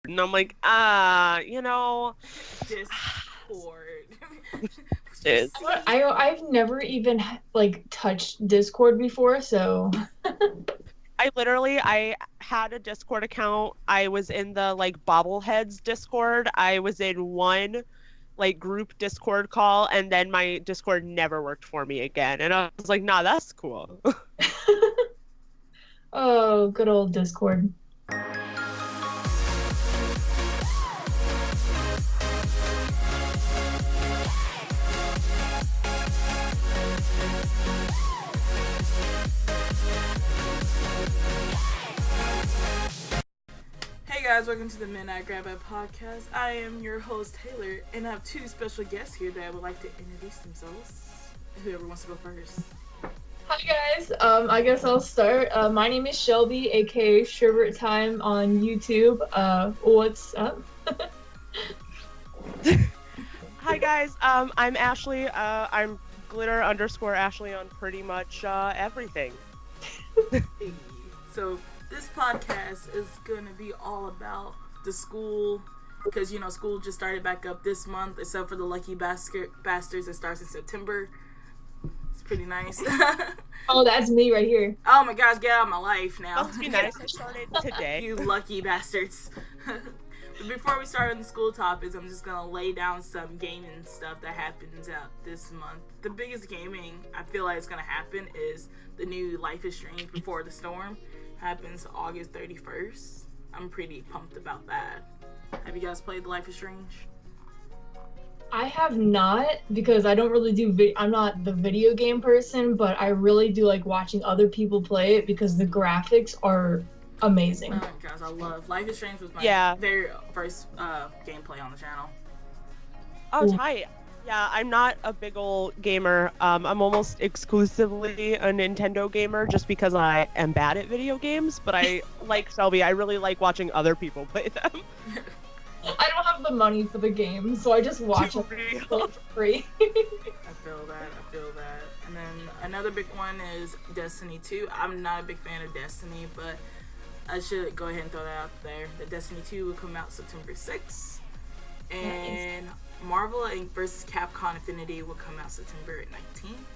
And I'm like, Discord. It's, I've never even like touched Discord before, so I had a Discord account. I was in the like bobbleheads Discord. I was in one like group Discord call, and then my Discord never worked for me again. And I was like, nah, that's cool. oh, good old Discord. Hey guys, welcome to the Midnightgrabbag podcast. I am your host Taylor, and I have two special guests here that would like to introduce themselves. Whoever wants to go first. Hi guys, I guess I'll start. My name is Shelby, aka Sherbert Time on YouTube. What's up? Hi guys, I'm Ashley. I'm glitter_Ashley on pretty much everything. So this podcast is gonna be all about the school, because school just started back up this month, except for the lucky bastards. It starts in September. It's pretty nice. Oh, that's me right here. Oh my gosh, get out of my life now. Must be nice. I started today. You lucky bastards. But before we start on the school topics, I'm just gonna lay down some gaming stuff that happens out this month. The biggest gaming I feel like is gonna happen is the new Life is Strange Before the Storm. Happens August 31st. I'm pretty pumped about that. Have you guys played Life is Strange? I have not, because I don't really do I'm not the video game person, but I really do like watching other people play it because the graphics are amazing. Oh my gosh, I love Life is Strange. Was my very first gameplay on the channel. Oh, tight. Yeah, I'm not a big old gamer. I'm almost exclusively a Nintendo gamer just because I am bad at video games, but I, like Shelby, I really like watching other people play them. I don't have the money for the game, so I just watch it for free. I feel that. And then another big one is Destiny 2. I'm not a big fan of Destiny, but I should go ahead and throw that out there. The Destiny 2 will come out September 6th. And Marvel vs. Capcom Infinity will come out September 19th.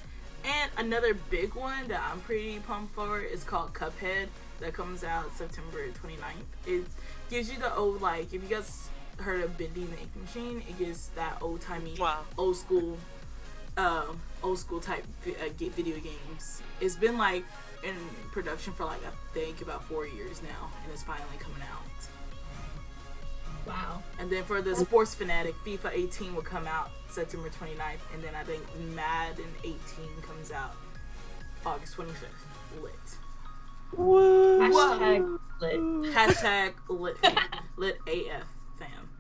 And another big one that I'm pretty pumped for is called Cuphead, that comes out September 29th. It gives you the old, like, if you guys heard of Bending the Ink Machine, it gives that old-timey, old school type video games. It's been like in production for like I think about 4 years now, and it's finally coming out. Wow. And then for the sports fanatic, FIFA 18 will come out September 29th, and then I think Madden 18 comes out August 25th. Lit. Woo. Hashtag lit. Hashtag lit. Lit AF fam.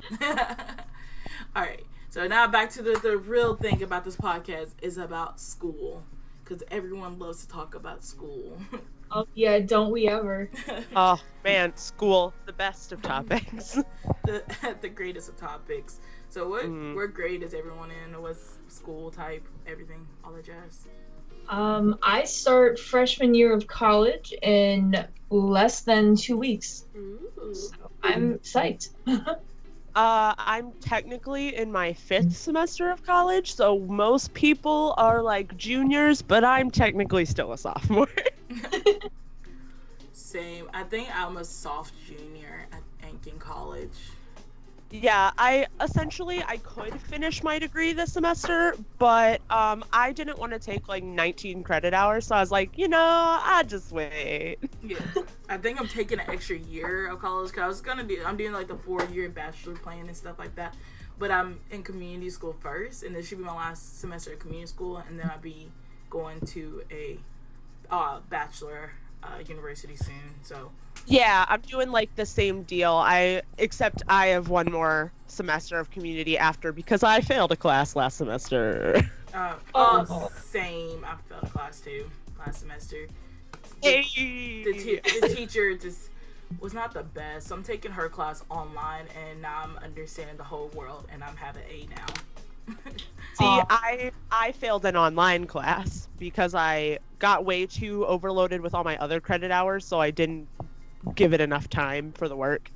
Alright, so now back to the real thing about this podcast is about school, because everyone loves to talk about school. Oh yeah, don't we ever? Oh man, school, the best of topics. the greatest of topics. So what grade is everyone in? What's school type, everything, all that jazz? I start freshman year of college in less than 2 weeks. Ooh. So I'm psyched. I'm technically in my 5th semester of college, so most people are like juniors, but I'm technically still a sophomore. Same. I think I'm a soft junior in college. Yeah, I could finish my degree this semester, but I didn't want to take like 19 credit hours, so I was like, I'll just wait. Yeah, I think I'm taking an extra year of college, because I'm doing like the 4-year bachelor plan and stuff like that, but I'm in community school first, and this should be my last semester of community school, and then I'll be going to a bachelor university soon, so. Yeah, I'm doing like the same deal. Except I have one more semester of community after because I failed a class last semester. Same. I failed a class too last semester. Hey. The teacher just was not the best. So I'm taking her class online, and now I'm understanding the whole world, and I'm having A now. See, I failed an online class because I got way too overloaded with all my other credit hours, so I didn't give it enough time for the work.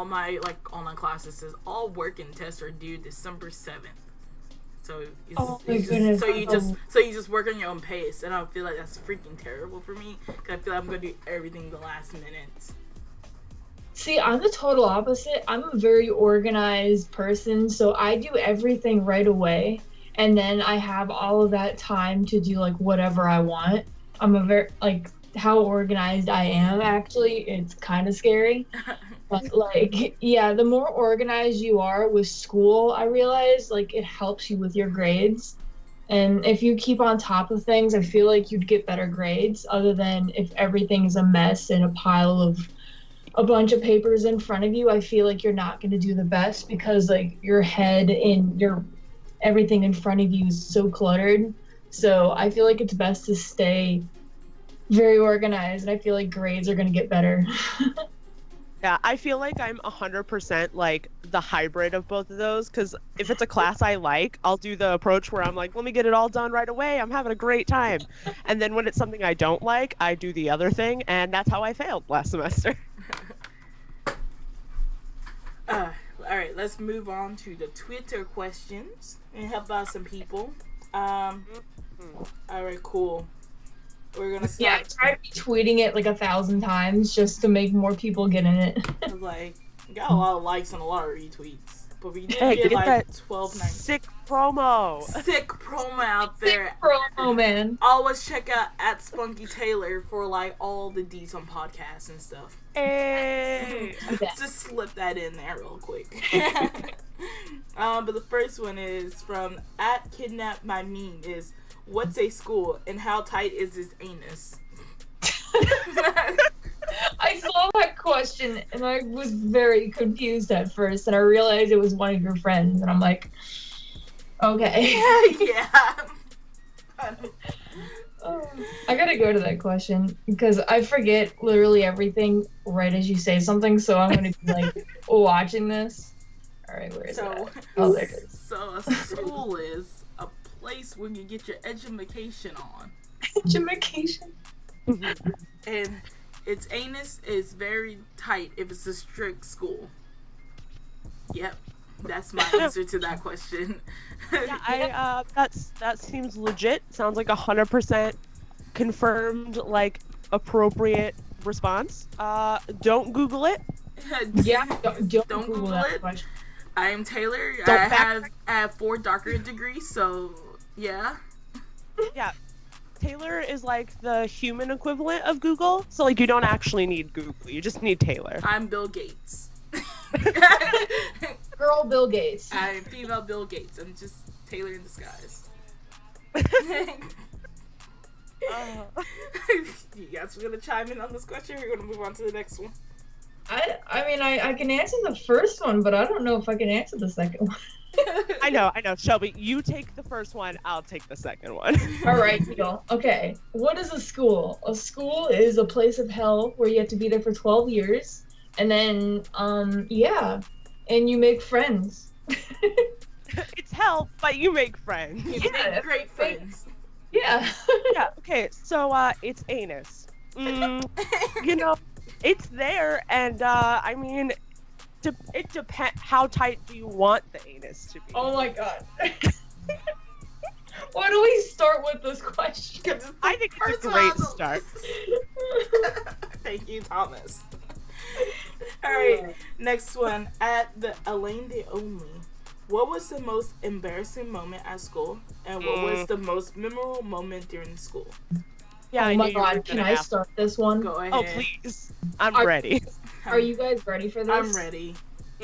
all my like online classes says all work and tests are due December 7th. So you just work on your own pace, and I feel like that's freaking terrible for me because I feel like I'm gonna do everything the last minute. See, I'm the total opposite. I'm a very organized person, so I do everything right away, and then I have all of that time to do like whatever I want. I'm a very like how organized I am. Actually, it's kind of scary. But like, yeah, the more organized you are with school, I realize like it helps you with your grades. And if you keep on top of things, I feel like you'd get better grades, other than if everything is a mess and a pile of a bunch of papers in front of you. I feel like you're not going to do the best because like your head and your everything in front of you is so cluttered. So I feel like it's best to stay very organized, and I feel like grades are going to get better. Yeah, I feel like I'm 100% like the hybrid of both of those, because if it's a class I like, I'll do the approach where I'm like, let me get it all done right away. I'm having a great time. And then when it's something I don't like, I do the other thing, and that's how I failed last semester. All right, let's move on to the Twitter questions and help out some people. All right, cool. We're gonna start. Yeah, I tried retweeting it like 1,000 times just to make more people get in it. I was like, got a lot of likes and a lot of retweets, but we did get like 12 likes. Sick promo. Sick promo out there. Sick promo, man. Always check out at Spunkytaylor for like all the deets on podcasts and stuff. Hey. Just slip that in there real quick. But the first one is from at Kidnap My Meme is, what's a school and how tight is his anus? I saw that question and I was very confused at first, and I realized it was one of your friends, and I'm like, okay. Yeah. I gotta go to that question because I forget literally everything right as you say something, so I'm gonna be like watching this. Alright, where is it? Oh, there it is. So a school is a place where you get your edumacation on. Edumacation. And its anus is very tight if it's a strict school. Yep, that's my answer to that question. Yeah, that seems legit. Sounds like 100% confirmed, like appropriate response. Don't Google it. Yeah, don't Google that it. question. I am Taylor. I have 4 doctorate degrees, so yeah. Yeah. Taylor is like the human equivalent of Google, so like you don't actually need Google, you just need Taylor. I'm Bill Gates. Girl Bill Gates. I'm female Bill Gates. I'm just Taylor in disguise. You guys are gonna chime in on this question, or we're gonna move on to the next one? I mean, I can answer the first one, but I don't know if I can answer the second one. I know. Shelby, you take the first one, I'll take the second one. Alright, deal. Okay. What is a school? A school is a place of hell where you have to be there for 12 years. And then, yeah. And you make friends. It's hell, but you make friends. You make great friends. Yeah. Yeah, okay, so, it's anus. You know, it's there, and, I mean, it depends. How tight do you want the anus to be? Oh my god. Why do we start with this question? I think it's a great start. Thank you, Thomas. Alright, next one. At the Elaine the Only. What was the most embarrassing moment at school? And what was the most memorable moment during school? Yeah, oh my god, can I start this one? Go ahead. Oh, please. I'm ready. Are you guys ready for this? I'm ready.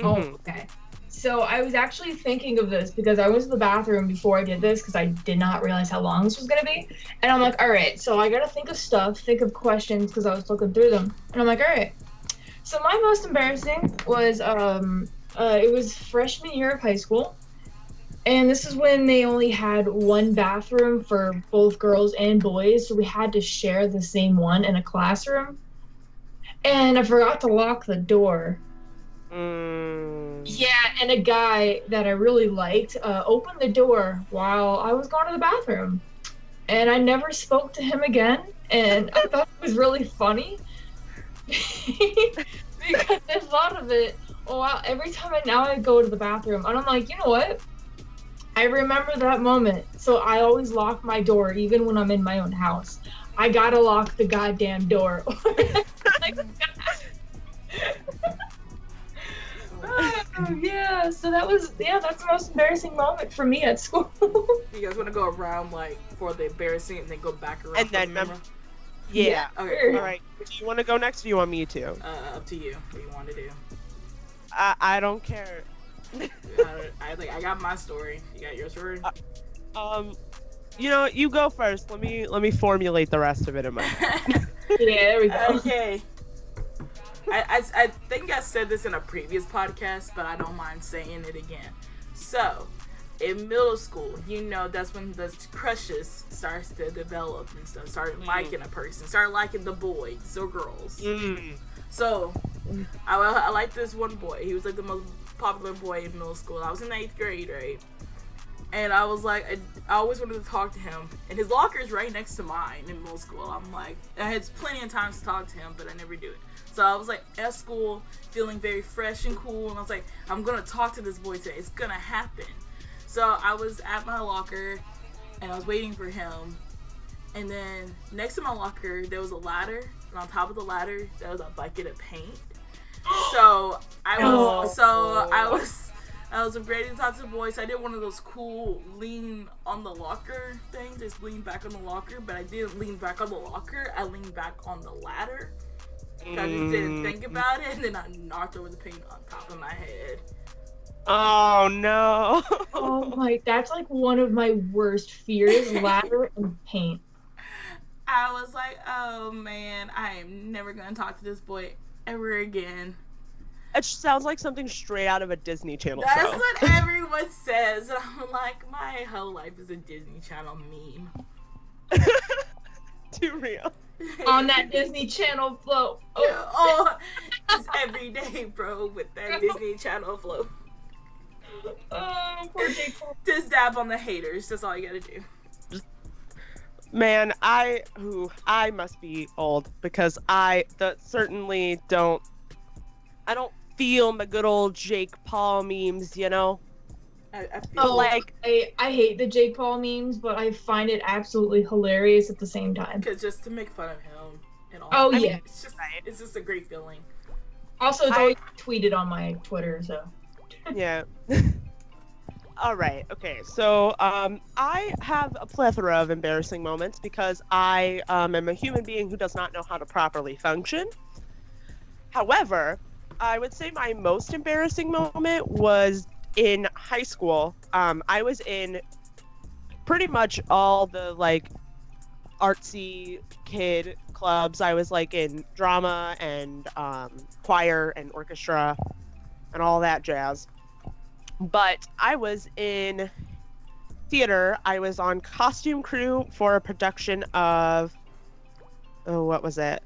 Oh, okay. So I was actually thinking of this because I was in the bathroom before I did this because I did not realize how long this was going to be. And I'm like, all right, so I got to think of questions because I was looking through them. And I'm like, all right. So my most embarrassing was, it was freshman year of high school. And this is when they only had one bathroom for both girls and boys. So we had to share the same one in a classroom. And I forgot to lock the door. Yeah, and a guy that I really liked opened the door while I was going to the bathroom. And I never spoke to him again. And I thought it was really funny. Because the thought of it every time I go to the bathroom, and I'm like, you know what? I remember that moment, so I always lock my door, even when I'm in my own house. I gotta lock the goddamn door. Yeah, so that's the most embarrassing moment for me at school. You guys want to go around like for the embarrassing and then go back around? And then Yeah. Okay. Sure. All right. Do you want to go next, or do you want me to? Up to you. What do you want to do? I don't care. I got my story. You got your story? You go first. Let me formulate the rest of it in my head. Yeah, there we go. Okay. I think I said this in a previous podcast, but I don't mind saying it again. So, in middle school, that's when the crushes starts to develop and stuff. Start liking a person. Start liking the boys or girls. So, I liked this one boy. He was like the most popular boy in middle school. I was in 8th grade, right? And I was like, I always wanted to talk to him. And his locker is right next to mine in middle school. I'm like, I had plenty of times to talk to him, but I never do it. So I was like at school, feeling very fresh and cool. And I was like, I'm going to talk to this boy today. It's going to happen. So I was at my locker and I was waiting for him. And then next to my locker, there was a ladder. And on top of the ladder, there was a bucket of paint. So I was ready to talk to the boys. So I did one of those cool lean on the locker things, just lean back on the locker. But I didn't lean back on the locker. I leaned back on the ladder. I just didn't think about it, and then I knocked over the paint on top of my head. Oh no! Oh my, that's like one of my worst fears: ladder and paint. I was like, oh man, I am never gonna talk to this boy ever again. It sounds like something straight out of a Disney Channel show. That's what everyone says, and I'm like, my whole life is a Disney Channel meme. Too real. On that Disney Channel flow. It's every day, bro, with that Disney Channel flow. Oh, poor Jake. Just dab on the haters. That's all you gotta do. Man, I must be old because I certainly don't. I don't feel my good old Jake Paul memes, I feel like I hate the Jake Paul memes, but I find it absolutely hilarious at the same time. Because just to make fun of him and all. Oh, I yeah. mean, it's just a great feeling. Also, it's always tweeted on my Twitter, so. Yeah. All right. Okay. So, I have a plethora of embarrassing moments because I am a human being who does not know how to properly function. However, I would say my most embarrassing moment was in high school. I was in pretty much all the artsy kid clubs. I was in drama and choir and orchestra and all that jazz. But I was in theater. I was on costume crew for a production of, what was it?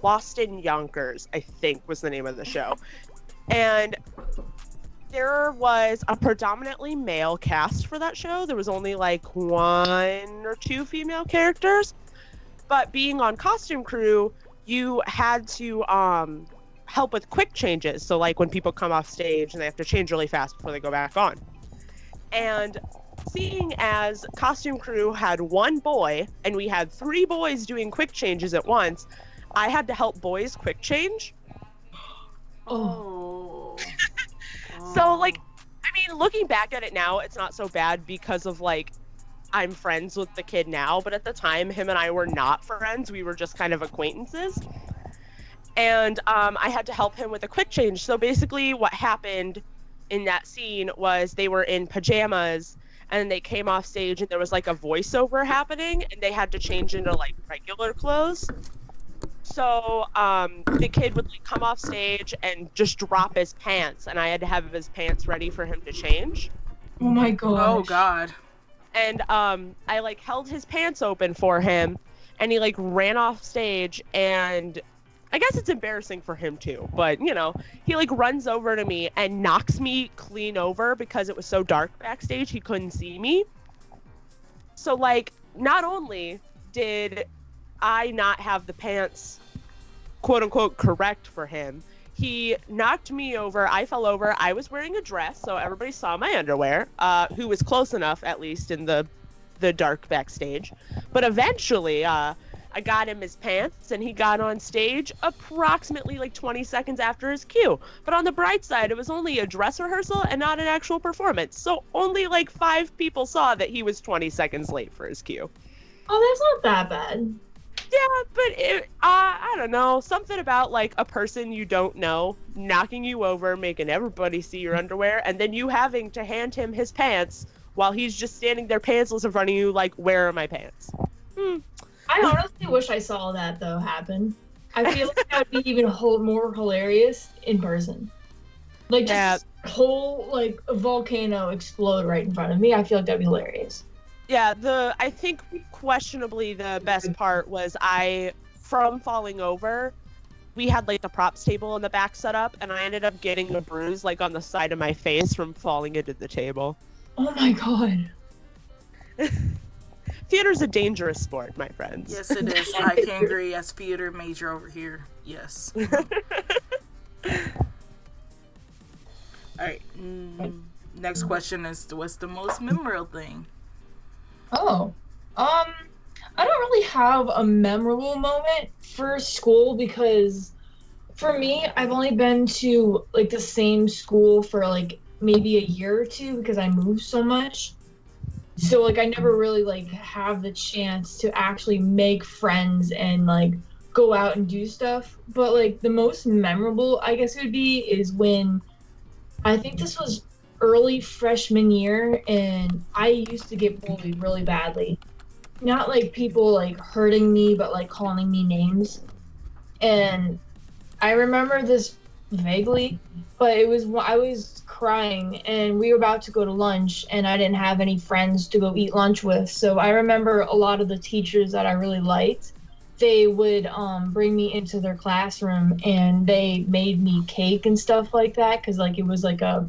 Lost in Yonkers, I think was the name of the show. And there was a predominantly male cast for that show. There was only 1 or 2 female characters. But being on costume crew, you had to help with quick changes. So when people come off stage and they have to change really fast before they go back on. And seeing as costume crew had 1 boy and we had 3 boys doing quick changes at once, I had to help boys quick change. Oh. So looking back at it now, it's not so bad because of I'm friends with the kid now, but at the time him and I were not friends. We were just kind of acquaintances. And I had to help him with a quick change. So basically what happened in that scene was they were in pajamas and they came off stage and there was a voiceover happening and they had to change into regular clothes. So the kid would come off stage and just drop his pants, and I had to have his pants ready for him to change. Oh my god. Oh god. And I held his pants open for him, and he ran off stage, and I guess it's embarrassing for him too, but he runs over to me and knocks me clean over because it was so dark backstage he couldn't see me. So not only did I not have the pants quote unquote correct for him, He knocked me over. I fell over. I was wearing a dress, so everybody saw my underwear, who was close enough, at least, in the dark backstage. But eventually, I got him his pants, and he got on stage approximately like 20 seconds after his cue. But on the bright side, it was only a dress rehearsal and not an actual performance. So only like 5 people saw that he was 20 seconds late for his cue. Oh, that's not that bad. Yeah, but I don't know. Something about like a person you don't know knocking you over, making everybody see your underwear, and then you having to hand him his pants while he's just standing there pantsless in front of you like, where are my pants? I honestly wish I saw that, though, happen. I feel like that would be even more hilarious in person. Like, just whole, like, a volcano explode right in front of me. I feel like that'd be hilarious. Yeah, I think questionably the best part was from falling over, we had like the props table in the back set up, and I ended up getting a bruise like on the side of my face from falling into the table. Oh my god. Theater's a dangerous sport, my friends. Yes, it is. I can agree. As theater major over here, yes. Alright, next question is, what's the most memorable thing? Oh, I don't really have a memorable moment for school because for me, I've only been to like the same school for like maybe a year or two because I moved so much. So like I never really like have the chance to actually make friends and like go out and do stuff. But like the most memorable, I guess it would be, is when I think this was early freshman year, and I used to get bullied really badly. Not like people like hurting me, but like calling me names. And I remember this vaguely, but I was crying, and we were about to go to lunch, and I didn't have any friends to go eat lunch with. So I remember a lot of the teachers that I really liked, they would bring me into their classroom, and they made me cake and stuff like that, because like it was like a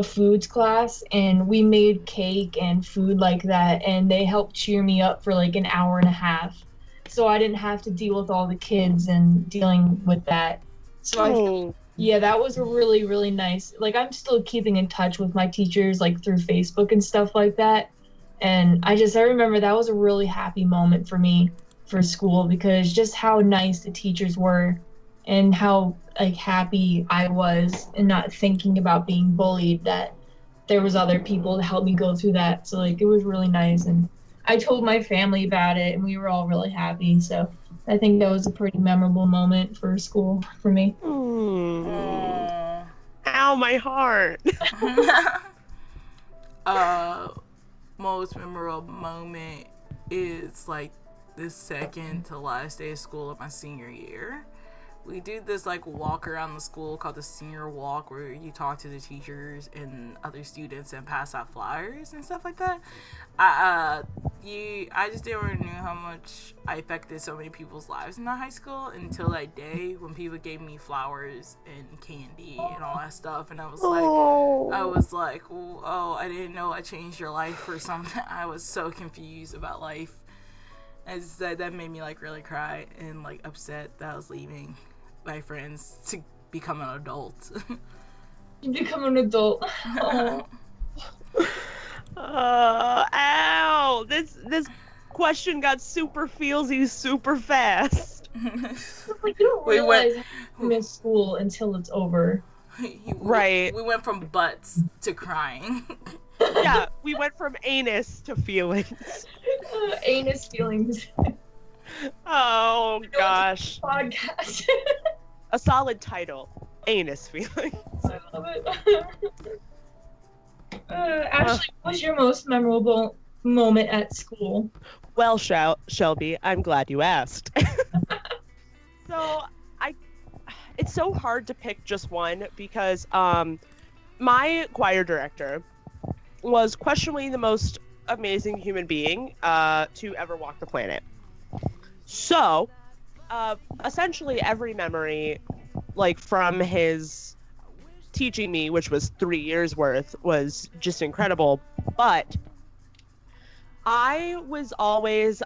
foods class, and we made cake and food like that, and they helped cheer me up for like an hour and a half, so I didn't have to deal with all the kids and dealing with that. So yeah, that was a really, really nice, like I'm still keeping in touch with my teachers like through Facebook and stuff like that, and I remember that was a really happy moment for me for school, because just how nice the teachers were and how like happy I was, and not thinking about being bullied, that there was other people to help me go through that. So like it was really nice, and I told my family about it, and we were all really happy. So I think that was a pretty memorable moment for school for me. Ow, my heart. Most memorable moment is like the second to last day of school of my senior year. We do this like walk around the school called the senior walk, where you talk to the teachers and other students and pass out flyers and stuff like that. I just didn't know how much I affected so many people's lives in that high school until that day when people gave me flowers and candy and all that stuff, and I was like, oh, I didn't know I changed your life or something. I was so confused about life. As that made me like really cry and like upset that I was leaving my friends to become an adult. You become an adult. Oh. Ow! This question got super feelsy super fast. Like you don't realize you miss school until it's over. Right. We went from butts to crying. Yeah, we went from anus to feelings. Anus feelings. Oh gosh. Podcast. A solid title. Anus feelings. I love it. Ashley, what was your most memorable moment at school? Well, Shelby, I'm glad you asked. So, it's so hard to pick just one, because my choir director was questionably the most amazing human being to ever walk the planet. So, essentially every memory, like from his teaching me, which was 3 years worth, was just incredible. But I was always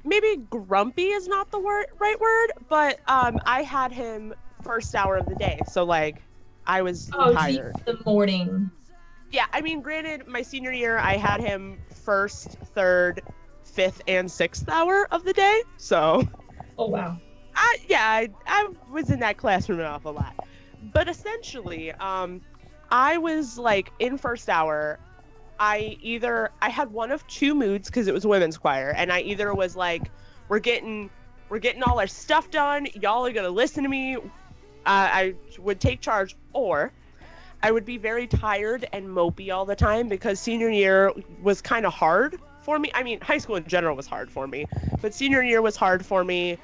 maybe grumpy is not the right word, but I had him first hour of the day, so like I was tired. The morning. Yeah, I mean, granted, my senior year I had him first, third, fifth, and sixth hour of the day, so. Oh wow. I was in that classroom an awful lot, but essentially, I was like in first hour. I had one of two moods because it was women's choir, and I either was like, we're getting all our stuff done, y'all are gonna listen to me, I would take charge, or I would be very tired and mopey all the time because senior year was kind of hard for me. I mean, high school in general was hard for me, but senior year was hard for me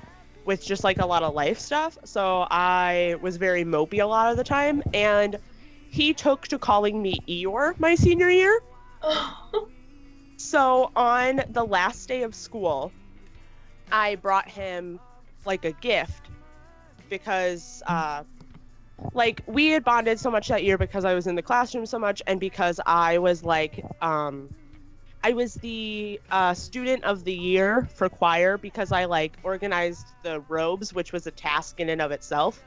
with just like a lot of life stuff, so I was very mopey a lot of the time, and he took to calling me Eeyore my senior year. So on the last day of school, I brought him like a gift because like we had bonded so much that year because I was in the classroom so much, and because I was like I was the student of the year for choir because I like organized the robes, which was a task in and of itself.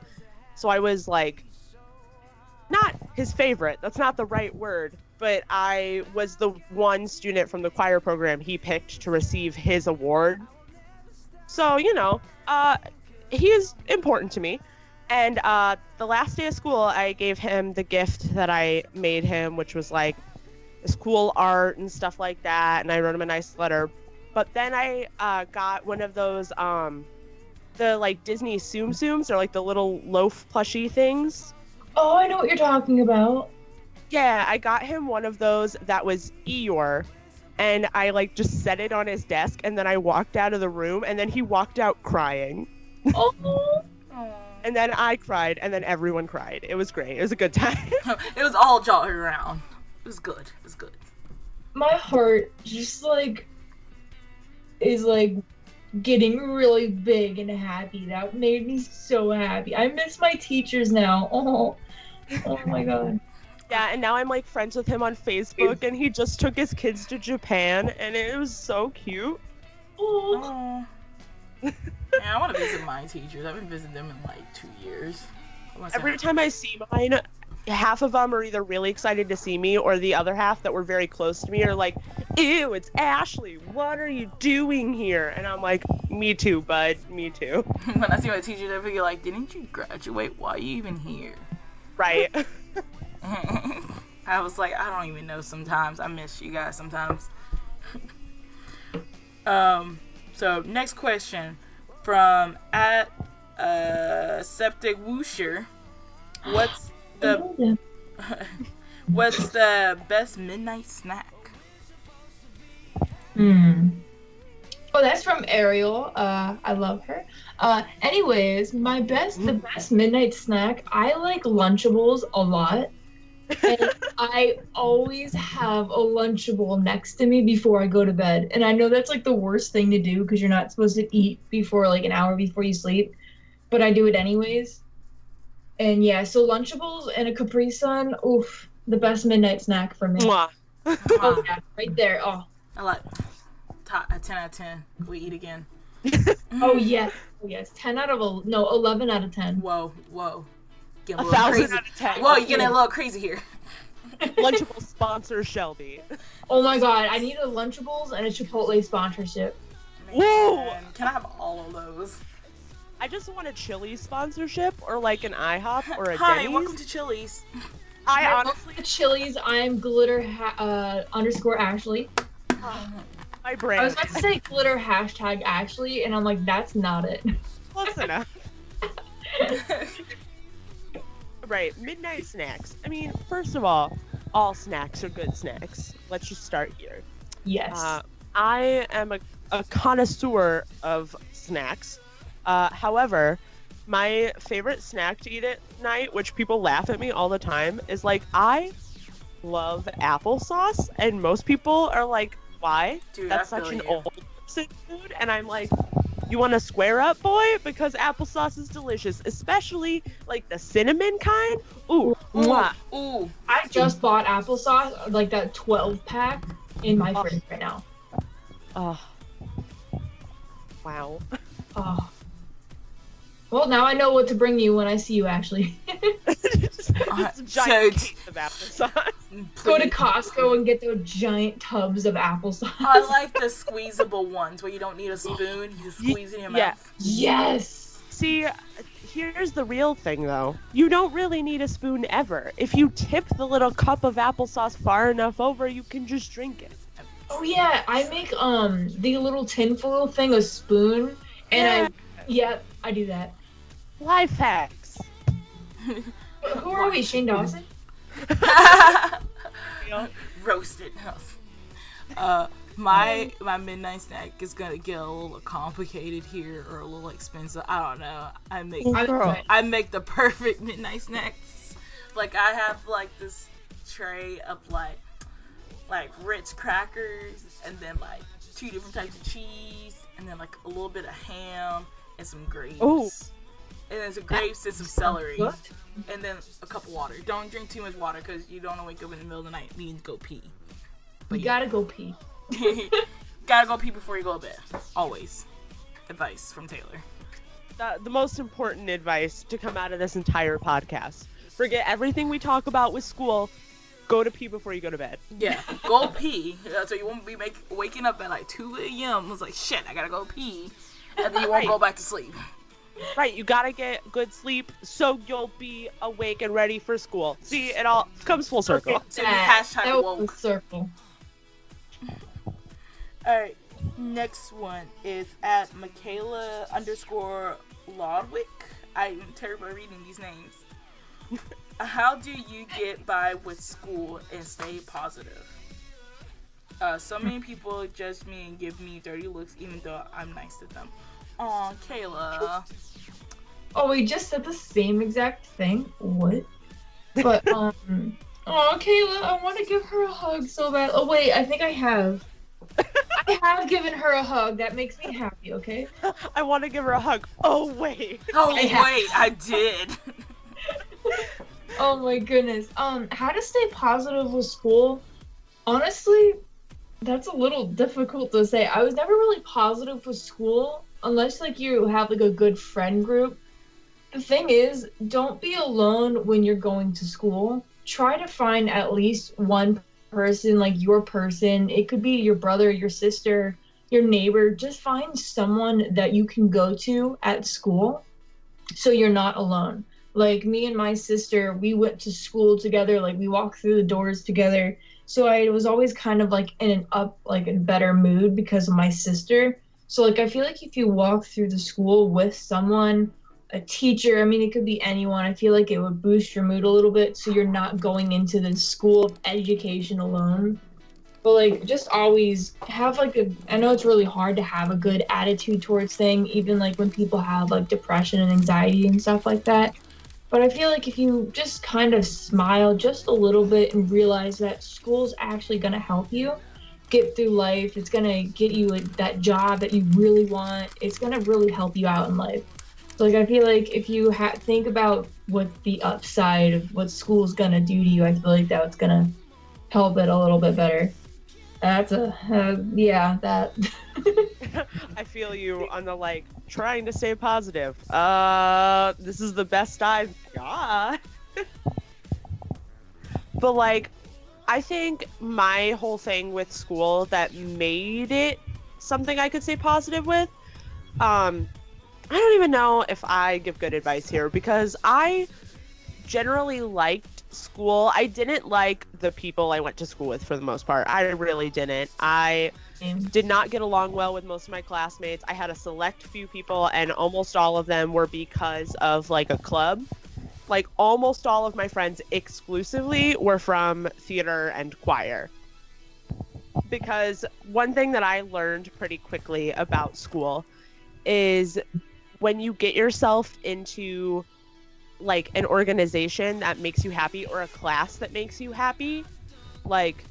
So I was like not his favorite, that's not the right word, but I was the one student from the choir program he picked to receive his award. So, you know, he is important to me. And the last day of school, I gave him the gift that I made him, which was like this cool art and stuff like that. And I wrote him a nice letter. But then I got one of those, the like Disney Tsum Tsums, or like the little loaf plushie things. Oh, I know what you're talking about. Yeah, I got him one of those that was Eeyore, and I like just set it on his desk, and then I walked out of the room, and then he walked out crying. Oh. And then I cried, and then everyone cried. It was great. It was a good time. It was all jolly around. It was good. It was good. My heart just like is like getting really big and happy. That made me so happy. I miss my teachers now. Oh my god. Yeah, and now I'm like friends with him on Facebook, and he just took his kids to Japan, and it was so cute. Oh. Yeah, I want to visit my teachers. I haven't visited them in like 2 years. Every time I see mine, half of them are either really excited to see me, or the other half that were very close to me are like, ew, it's Ashley, what are you doing here? And I'm like, me too, bud, me too. When I see my teachers, I figure like, didn't you graduate? Why are you even here? Right. I was like, I don't even know sometimes. I miss you guys sometimes. So next question from Septic Woosher. What's the best midnight snack? Oh, that's from Ariel. I love her. Anyways, the best midnight snack, I like Lunchables a lot. And I always have a Lunchable next to me before I go to bed. And I know that's like the worst thing to do because you're not supposed to eat before like an hour before you sleep. But I do it anyways. And yeah, so Lunchables and a Capri Sun, oof, the best midnight snack for me. Mwah. Oh yeah, right there. Oh. I like a 10 out of 10. We eat again. Oh yes. Oh yes. 11 out of 10. Whoa. Getting 1,000 out of 10. Whoa, you're getting a little crazy here. Lunchable sponsor Shelby. Oh my god, I need a Lunchables and a Chipotle sponsorship. Man, whoa! Can I have all of those? I just want a Chili's sponsorship, or like an IHOP, or a Hi, Denny's. welcome to Chili's. I honestly... Chili's, I'm glitter underscore Ashley. My brain. I was about to say glitter hashtag Ashley, and I'm like, that's not it. Close enough. Right, midnight snacks. I mean, first of all snacks are good snacks. Let's just start here. Yes. I am a connoisseur of snacks. However, my favorite snack to eat at night, which people laugh at me all the time, is like, I love applesauce, and most people are like, why? Dude, that's such an old person food. And I'm like, you want to square up, boy? Because applesauce is delicious, especially like the cinnamon kind. Ooh, mwah. Ooh. I just bought applesauce, like that 12 pack, in my fridge right now. Oh. Wow. Oh. Well, now I know what to bring you when I see you, Ashley. Just a giant case of applesauce. Go to Costco and get those giant tubs of applesauce. I like the squeezable ones where you don't need a spoon, you just squeeze it in your mouth. Yes! See, here's the real thing, though. You don't really need a spoon ever. If you tip the little cup of applesauce far enough over, you can just drink it. Oh yeah, I make the little tinfoil thing a spoon, and I do that. Life hacks. Who are we, Shane Dawson? Roasted. My midnight snack is gonna get a little complicated here, or a little expensive. I don't know. I make the perfect midnight snacks. Like, I have like this tray of like Ritz crackers, and then like 2 different types of cheese, and then like a little bit of ham and some grapes. Ooh. And then some grapes and some celery. And then a cup of water. Don't drink too much water because you don't want to wake up in the middle of the night and need to go pee. But you gotta go pee. Gotta go pee before you go to bed. Always. Advice from Taylor. The most important advice to come out of this entire podcast. Forget everything we talk about with school. Go to pee before you go to bed. Yeah, go pee. So you won't be waking up at like 2 a.m. It's like, shit, I gotta go pee. And then you won't go back to sleep. Right, you gotta get good sleep so you'll be awake and ready for school. See, it all comes full circle. So hashtag woke. Circle. Alright, next one is at Michaela_Lodwick. I'm terrible at reading these names. How do you get by with school and stay positive? So many people judge me and give me dirty looks even though I'm nice to them. Aw, Kayla. Oh, we just said the same exact thing? What? But, Kayla, I want to give her a hug so bad. Oh, wait, I think I have. I have given her a hug. That makes me happy, okay? I want to give her a hug. Oh, wait. I did. Oh, my goodness. How to stay positive with school? Honestly, that's a little difficult to say. I was never really positive with school unless, like, you have, like, a good friend group. The thing is, don't be alone when you're going to school. Try to find at least one person, like your person. It could be your brother, your sister, your neighbor. Just find someone that you can go to at school so you're not alone. Like, me and my sister, we went to school together. Like, we walked through the doors together. So I was always kind of, like, in a better mood because of my sister. So, like, I feel like if you walk through the school with someone, a teacher, I mean, it could be anyone, I feel like it would boost your mood a little bit so you're not going into the school of education alone. But, like, just always have, like, I know it's really hard to have a good attitude towards things, even, like, when people have, like, depression and anxiety and stuff like that. But I feel like if you just kind of smile just a little bit and realize that school's actually going to help you get through life, it's going to get you that job that you really want, it's going to really help you out in life. So, like, I feel like if you think about what the upside of what school's going to do to you, I feel like that's going to help it a little bit better. That's that. I feel you on the, like, trying to stay positive. This is the best I've got. But, like, I think my whole thing with school that made it something I could stay positive with, I don't even know if I give good advice here because I generally liked school. I didn't like the people I went to school with for the most part. I really didn't. I did not get along well with most of my classmates. I had a select few people, and almost all of them were because of, like, a club. Like, almost all of my friends exclusively were from theater and choir. Because one thing that I learned pretty quickly about school is when you get yourself into, like, an organization that makes you happy or a class that makes you happy, like,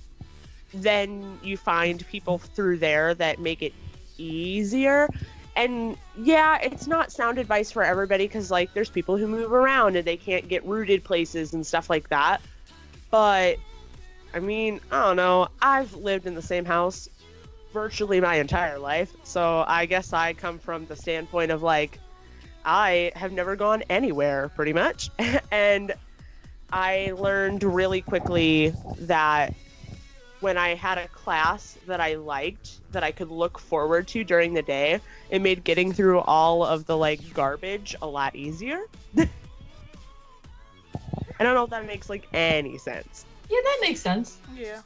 then you find people through there that make it easier. And yeah, it's not sound advice for everybody because, like, there's people who move around and they can't get rooted places and stuff like that. But I mean, I don't know, I've lived in the same house virtually my entire life. So I guess I come from the standpoint of like, I have never gone anywhere pretty much. And I learned really quickly that when I had a class that I liked, that I could look forward to during the day, it made getting through all of the like garbage a lot easier. I don't know if that makes like any sense. Yeah, that makes sense. Yeah.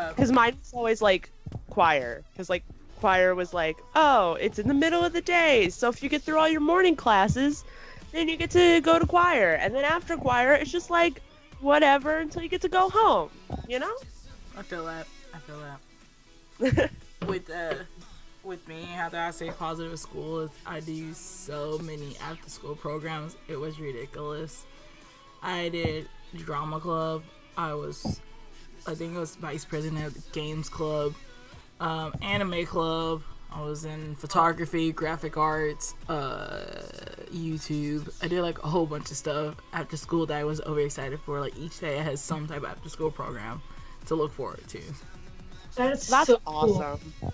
Because mine was always like choir. Because like choir was like, oh, it's in the middle of the day. So if you get through all your morning classes, then you get to go to choir. And then after choir, it's just like whatever until you get to go home. You know? I feel that. With me, how I stay positive at school is I do so many after school programs. It was ridiculous. I did drama club. I think I was vice president of the games club, anime club. I was in photography, graphic arts, YouTube. I did like a whole bunch of stuff after school that I was over excited for. Like each day I had some type of after school program to look forward to. That's so awesome. Cool.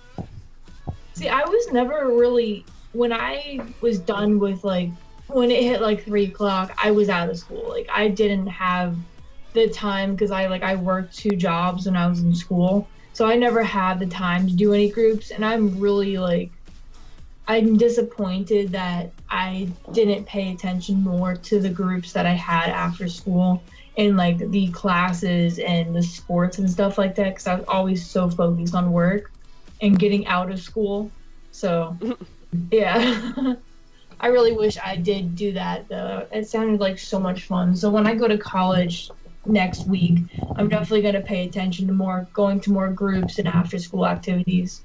See, I was never really, when I was done with like, when it hit like 3 o'clock, I was out of school. Like I didn't have the time because I worked 2 jobs when I was in school. So I never had the time to do any groups. And I'm really like, I'm disappointed that I didn't pay attention more to the groups that I had after school and like the classes and the sports and stuff like that. Because I was always so focused on work and getting out of school. So yeah. I really wish I did do that though. It sounded like so much fun. So when I go to college next week, I'm definitely going to pay attention to going to more groups and after school activities.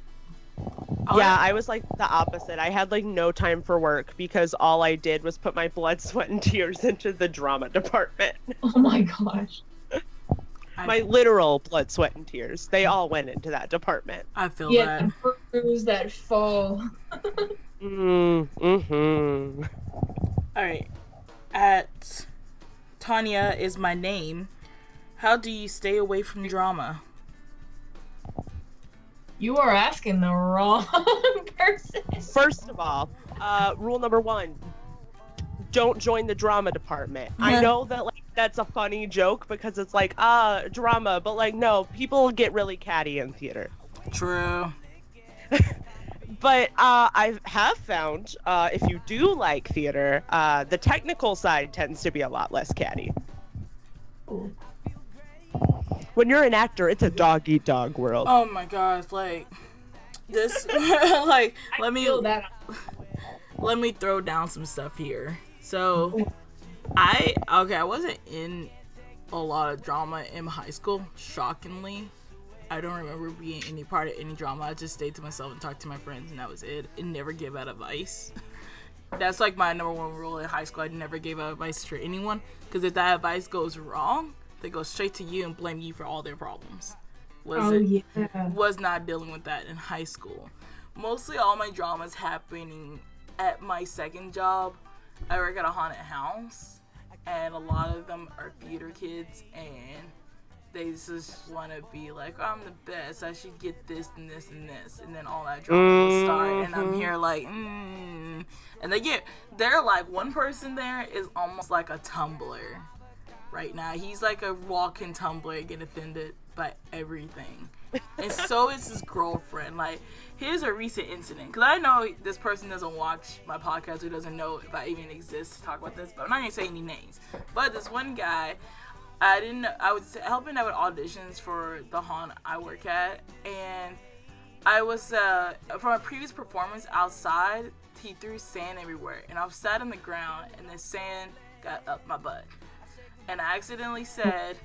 Yeah, I was like the opposite. I had like no time for work because all I did was put my blood, sweat, and tears into the drama department. Oh my gosh. My literal blood, sweat, and tears. They all went into that department. I feel that. Yeah, the bruise that fall. Mm-hmm. Alright. At Tanya is my name. How do you stay away from drama? You are asking the wrong person. First of all, rule number 1, don't join the drama department. I know that like that's a funny joke because it's like, drama, but like no, people get really catty in theater. True. But I have found if you do like theater, the technical side tends to be a lot less catty. Ooh. When you're an actor, it's a dog-eat-dog world. Oh my gosh, like this like let me throw down some stuff here. So I wasn't in a lot of drama in high school, shockingly. I don't remember being any part of any drama. I just stayed to myself and talked to my friends, and that was it. And never gave out advice. That's like my number 1 rule in high school. I never gave out advice to anyone, because if that advice goes wrong, they go straight to you and blame you for all their problems. Was not dealing with that in high school. Mostly all my drama's happening at my second job. I work at a haunted house, and a lot of them are theater kids, and they just want to be like, I'm the best, I should get this and this and this, and then all that drama will start, and I'm here like, and they're like, one person there is almost like a Tumblr right now. He's like a walking Tumblr, getting offended by everything. And so is his girlfriend. Like, here's a recent incident, because I know this person doesn't watch my podcast or doesn't know if I even exist to talk about this, but I'm not going to say any names. But this one guy, I was helping out with auditions for the haunt I work at, and I was, from a previous performance outside, he threw sand everywhere, and I was sat on the ground, and the sand got up my butt. And I accidentally said,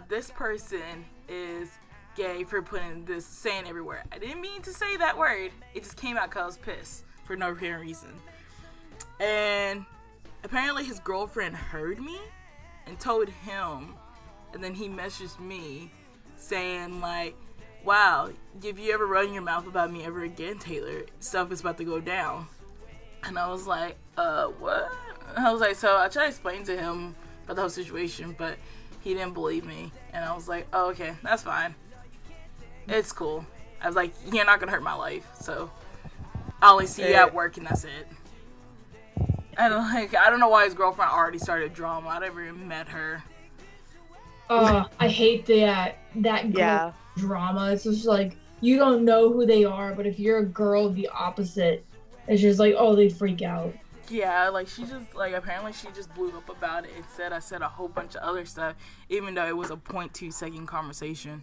this person is gay for putting this sand everywhere. I didn't mean to say that word. It just came out because I was pissed for no apparent reason. And apparently his girlfriend heard me and told him, and then he messaged me saying like, wow, if you ever run your mouth about me ever again, Taylor, stuff is about to go down. And I was like, what? And I was like, so I tried to explain to him about the whole situation, but he didn't believe me. And I was like, oh, okay, that's fine. It's cool. I was like, you're not gonna hurt my life, so I only see you at work and that's it. And like, I don't know why his girlfriend already started drama. I never even met her. I hate that girl drama. It's just like, you don't know who they are, but if you're a girl the opposite, it's just like, oh, they freak out. Yeah, like she just like apparently she just blew up about it. It said I said a whole bunch of other stuff, even though it was a 0.2-second conversation.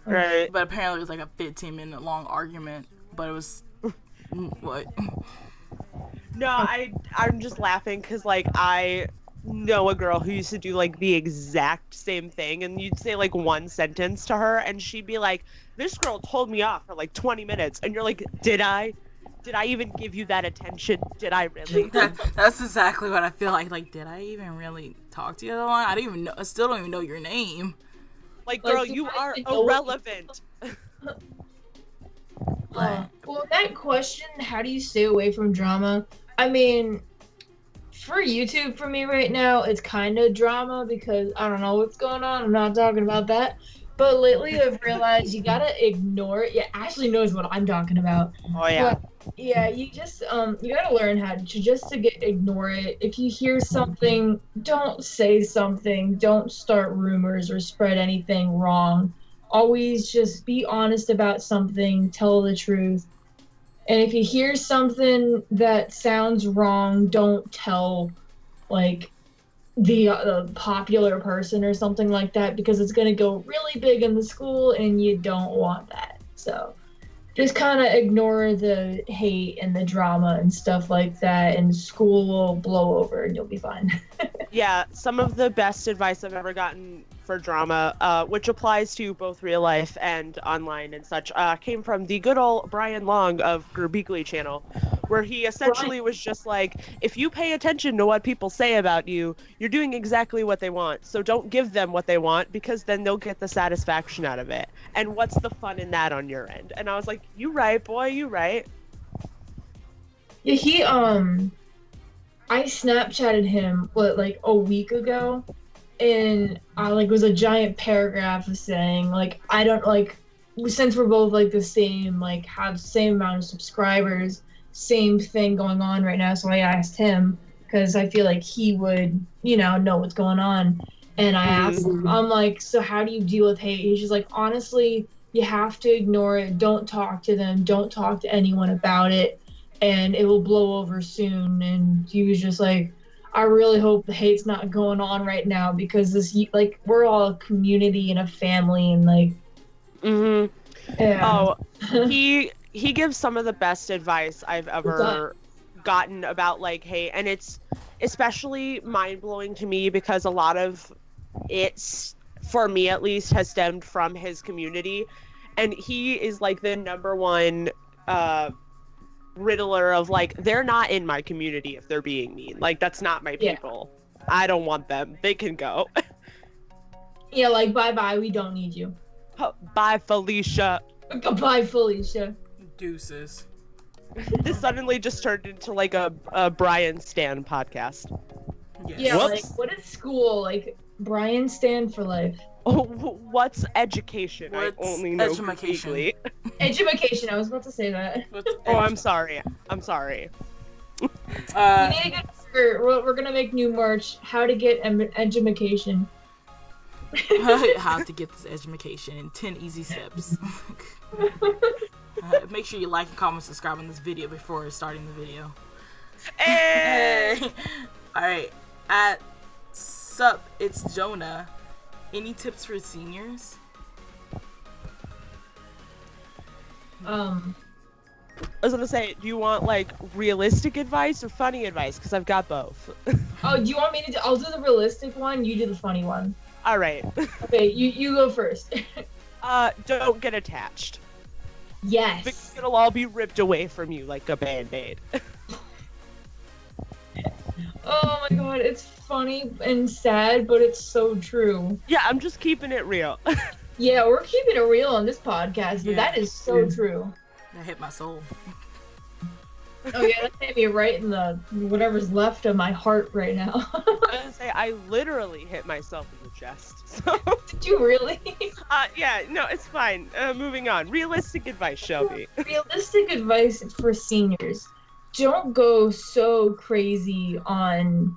Right. But apparently it was like a 15-minute long argument. But it was what? No, I'm just laughing because like I know a girl who used to do like the exact same thing, and you'd say like one sentence to her and she'd be like, this girl told me off for like 20 minutes, and you're like, did I even give you that attention? Did I really? That's exactly what I feel like. Like, did I even really talk to you the other one? I still don't even know your name. Like, girl, you are irrelevant. Well, that question, how do you stay away from drama? I mean, for YouTube, for me right now, it's kind of drama because I don't know what's going on. I'm not talking about that. But lately, I've realized you gotta ignore it. Yeah, Ashley knows what I'm talking about. Oh yeah. But, yeah, you just you gotta learn how to ignore it. If you hear something, don't say something. Don't start rumors or spread anything wrong. Always just be honest about something. Tell the truth. And if you hear something that sounds wrong, don't tell, like, the popular person or something like that, because it's going to go really big in the school and you don't want that. So just kind of ignore the hate and the drama and stuff like that, and school will blow over and you'll be fine. Yeah, some of the best advice I've ever gotten for drama, which applies to both real life and online and such, came from the good old Brian Long of Grabeekly channel, where he essentially was just like, if you pay attention to what people say about you, you're doing exactly what they want. So don't give them what they want, because then they'll get the satisfaction out of it. And what's the fun in that on your end? And I was like, you right, boy, you right. Yeah, I Snapchatted him, like a week ago, and it was a giant paragraph of saying, like, I don't, like, since we're both, like, the same, like, have the same amount of subscribers, same thing going on right now, so I asked him, because I feel like he would, know what's going on, and I asked him, I'm like, so how do you deal with hate? He's just like, honestly, you have to ignore it, don't talk to them, don't talk to anyone about it, and it will blow over soon. And he was just like, I really hope the hate's not going on right now, because this, like, we're all a community and a family, and like, yeah. Oh, he gives some of the best advice I've ever gotten about like hate, and it's especially mind-blowing to me because a lot of it's, for me at least, has stemmed from his community, and he is like the number one riddler of like, they're not in my community if they're being mean, like, that's not my people. I don't want them, they can go. Yeah, like, bye we don't need you. Bye Felicia. Bye Felicia. Deuces. This suddenly just turned into like a Brian Stan podcast. Yes. Yeah. Whoops. Like, what is school? Like, Brian Stan for life. Oh, what's education? What's I only know edumacation? vaguely. Edumacation, I was about to say that. Oh, I'm sorry. You need to get a shirt. We're gonna make new merch. How to get edumacation. How to get this edumacation in 10 easy steps. Make sure you like and comment, subscribe on this video before starting the video. Hey! Alright, at sup, it's Jonah. Any tips for seniors? I was gonna say, do you want like realistic advice or funny advice? Because I've got both. Oh, do you want me to I'll do the realistic one, you do the funny one. All right. Okay, you go first. Don't get attached. Yes. Because it'll all be ripped away from you like a band-aid. Oh my god, it's funny and sad, but it's so true. Yeah, I'm just keeping it real. Yeah, we're keeping it real on this podcast, but that is so true. That hit my soul. Oh yeah, that hit me right in the whatever's left of my heart right now. I was gonna say I literally hit myself in the chest. So Did you really? yeah, no, it's fine. Moving on. Realistic advice, Shelby. Realistic advice for seniors. Don't go so crazy on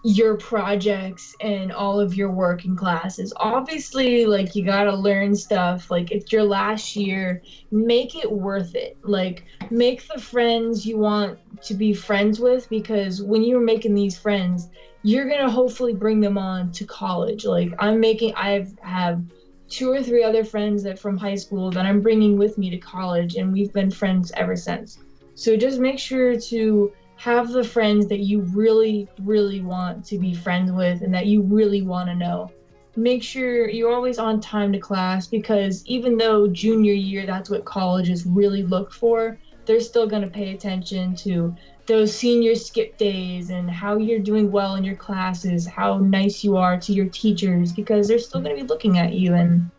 your projects and all of your work and classes. Obviously, like, you gotta learn stuff. Like, it's your last year, make it worth it. Like, make the friends you want to be friends with, because when you're making these friends, you're gonna hopefully bring them on to college. Like, I have 2 or 3 other friends that from high school that I'm bringing with me to college, and we've been friends ever since. So just make sure to have the friends that you really, really want to be friends with and that you really want to know. Make sure you're always on time to class, because even though junior year, that's what colleges really look for, they're still going to pay attention to those senior skip days and how you're doing well in your classes, how nice you are to your teachers, because they're still going to be looking at you. And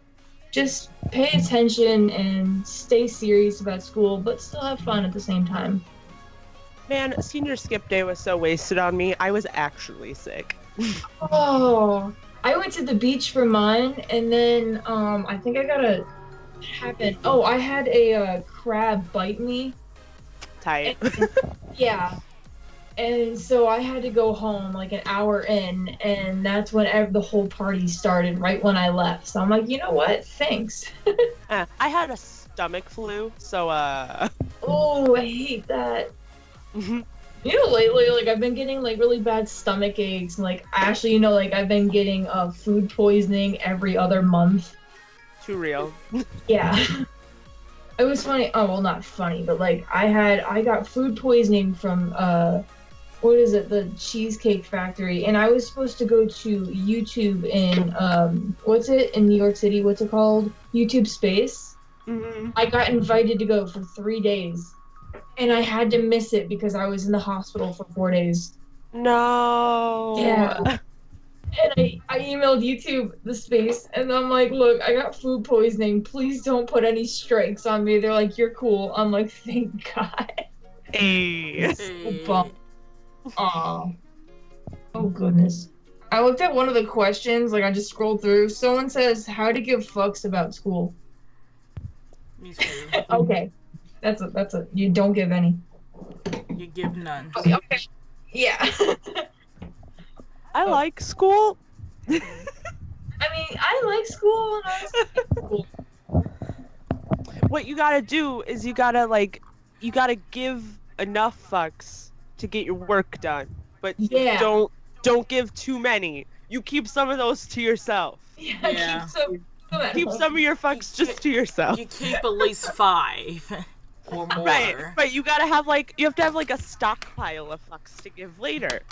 just pay attention and stay serious about school, but still have fun at the same time. Man, senior skip day was so wasted on me. I was actually sick. Oh, I went to the beach for mine, and then I think I got a happen. Oh, I had a crab bite me. Tight. Yeah, and so I had to go home like an hour in, and that's when the whole party started. Right when I left, so I'm like, you know what? Thanks. I had a stomach flu, so Oh, I hate that. You know, lately, like, I've been getting like really bad stomach aches, and like actually, you know, like, I've been getting food poisoning every other month. Too real. Yeah. It was funny. Oh, well, not funny, but like I got food poisoning from what is it, the Cheesecake Factory, and I was supposed to go to YouTube in what's it in New York City? What's it called? YouTube Space. Mm-hmm. I got invited to go for 3 days, and I had to miss it because I was in the hospital for 4 days. No. Yeah. And I emailed YouTube the space, and I'm like, look, I got food poisoning. Please don't put any strikes on me. They're like, you're cool. I'm like, thank God. Hey. So bummed. Aw. Oh, goodness. I looked at one of the questions, like, I just scrolled through. Someone says, how to give fucks about school. Me too. Okay. That's a, you don't give any. You give none. Okay. Yeah. I like school. I mean, I like school, and I was in school. What you gotta do is you gotta give enough fucks to get your work done, but Yeah. don't give too many. You keep some of those to yourself. Yeah. Keep some of your fucks just to yourself. You keep at least 5 or more. Right. You gotta have you have to have a stockpile of fucks to give later.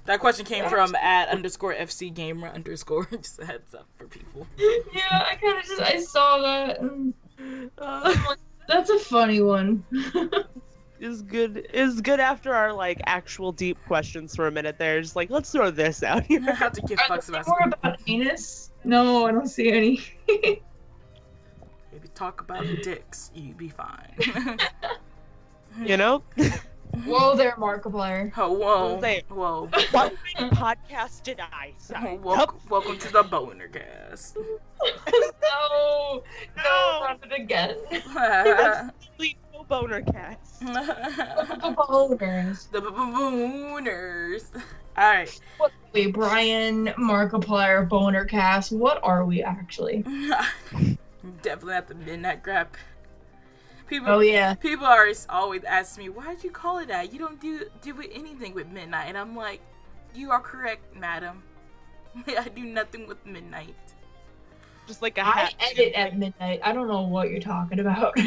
That question came from @_FCGamer_. Just a heads up for people. Yeah, I kind of I saw that. And I'm like, that's a funny one. Is good after our actual deep questions for a minute there. Just let's throw this out here. I have to give fucks about More school. about anus? No, I don't see any. Maybe talk about dicks, you'd be fine. You know? Whoa there, Markiplier. Oh, whoa. Say- Whoa. What podcast did I say? Welcome to the Boner Cast. No, not it again. Please, no boner cast. The boners. The Booners. Alright. Wait, Brian, Markiplier, Boner Cast. What are we actually? Definitely at the Midnight Grab. People, Oh yeah. People always ask me, why'd you call it that? You don't do it anything with midnight. And I'm like, you are correct, madam. I do nothing with midnight. Just like a I hat. edit at midnight. I don't know what you're talking about.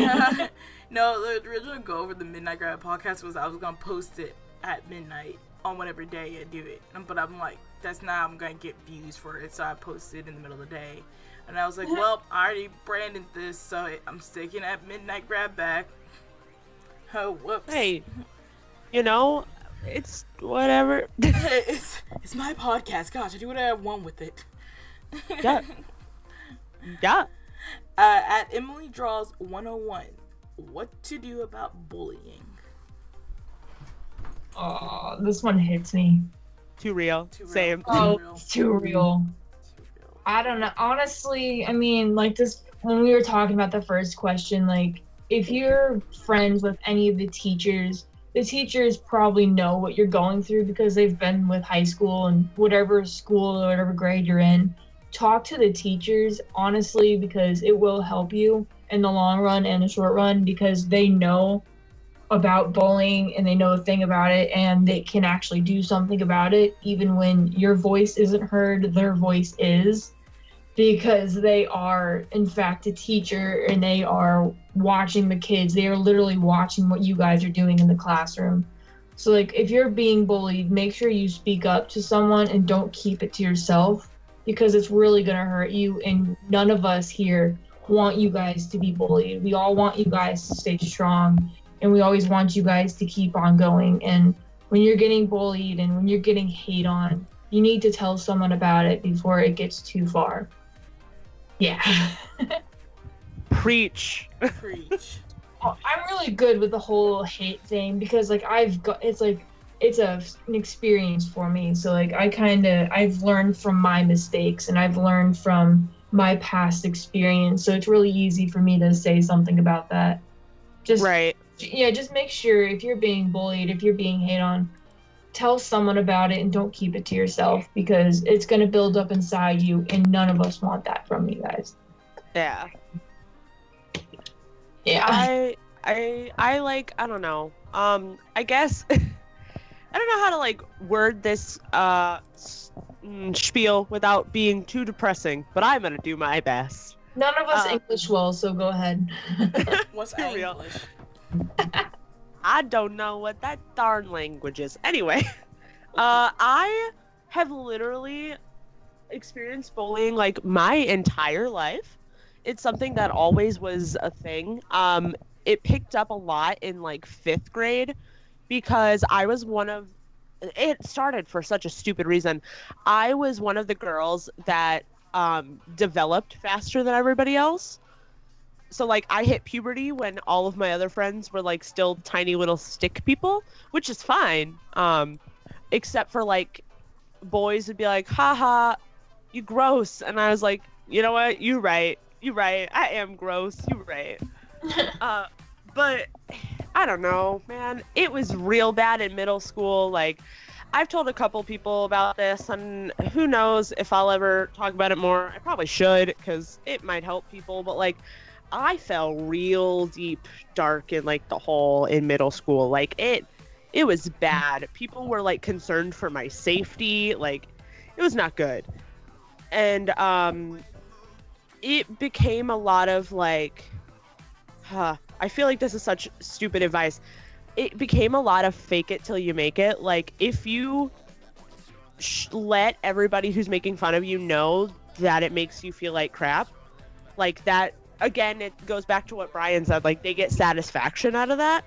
No, the original goal for the Midnight Grab podcast was I was going to post it at midnight on whatever day I do it. But I'm like, that's not how I'm going to get views for it. So I posted in the middle of the day. And I was like, well, I already branded this, so I'm sticking at Midnightgrabbag. Oh, whoops. Hey, it's whatever. it's my podcast. Gosh, I do what I want with it. Yeah. Yeah. At Emily Draws 101. what to do about bullying. Oh, this one hits me. Too real. Same. Oh, it's too real. I don't know. Honestly, I mean, like this, when we were talking about the first question, like, if you're friends with any of the teachers probably know what you're going through because they've been with high school and whatever school or whatever grade you're in. Talk to the teachers, honestly, because it will help you in the long run and the short run because they know about bullying and they know a thing about it and they can actually do something about it even when your voice isn't heard, their voice is, because they are in fact a teacher and they are watching the kids. They are literally watching what you guys are doing in the classroom. So like if you're being bullied, make sure you speak up to someone and don't keep it to yourself because it's really going to hurt you, and none of us here want you guys to be bullied. We all want you guys to stay strong, and we always want you guys to keep on going. And when you're getting bullied and when you're getting hate on, you need to tell someone about it before it gets too far. Yeah. Preach. Preach. I'm really good with the whole hate thing because like it's an experience for me. So like I've learned from my mistakes and I've learned from my past experience. So it's really easy for me to say something about that. Just right. Yeah, just make sure if you're being bullied, if you're being hate on, tell someone about it and don't keep it to yourself because it's going to build up inside you and none of us want that from you guys. Yeah. Yeah. I like, I don't know. I guess I don't know how to like word this spiel without being too depressing, but I'm going to do my best. None of us English well, so go ahead. What's Too real. English? I don't know what that darn language is. Anyway, I have literally experienced bullying like my entire life. It's something that always was a thing. It picked up a lot in like 5th grade because I was it started for such a stupid reason. I was one of the girls that developed faster than everybody else. So, like, I hit puberty when all of my other friends were, like, still tiny little stick people, which is fine. Except for, like, boys would be like, haha, you gross. And I was like, you know what? You're right. I am gross. You're right. But I don't know, man. It was real bad in middle school. Like, I've told a couple people about this, and who knows if I'll ever talk about it more. I probably should, because it might help people. But, like, I fell real deep, dark in, like, the hole in middle school. Like, it was bad. People were, like, concerned for my safety. Like, it was not good. And, it became a lot of, like, I feel like this is such stupid advice. It became a lot of fake it till you make it. Like, if you let everybody who's making fun of you know that it makes you feel like crap, like that, again, it goes back to what Brian said, like, they get satisfaction out of that.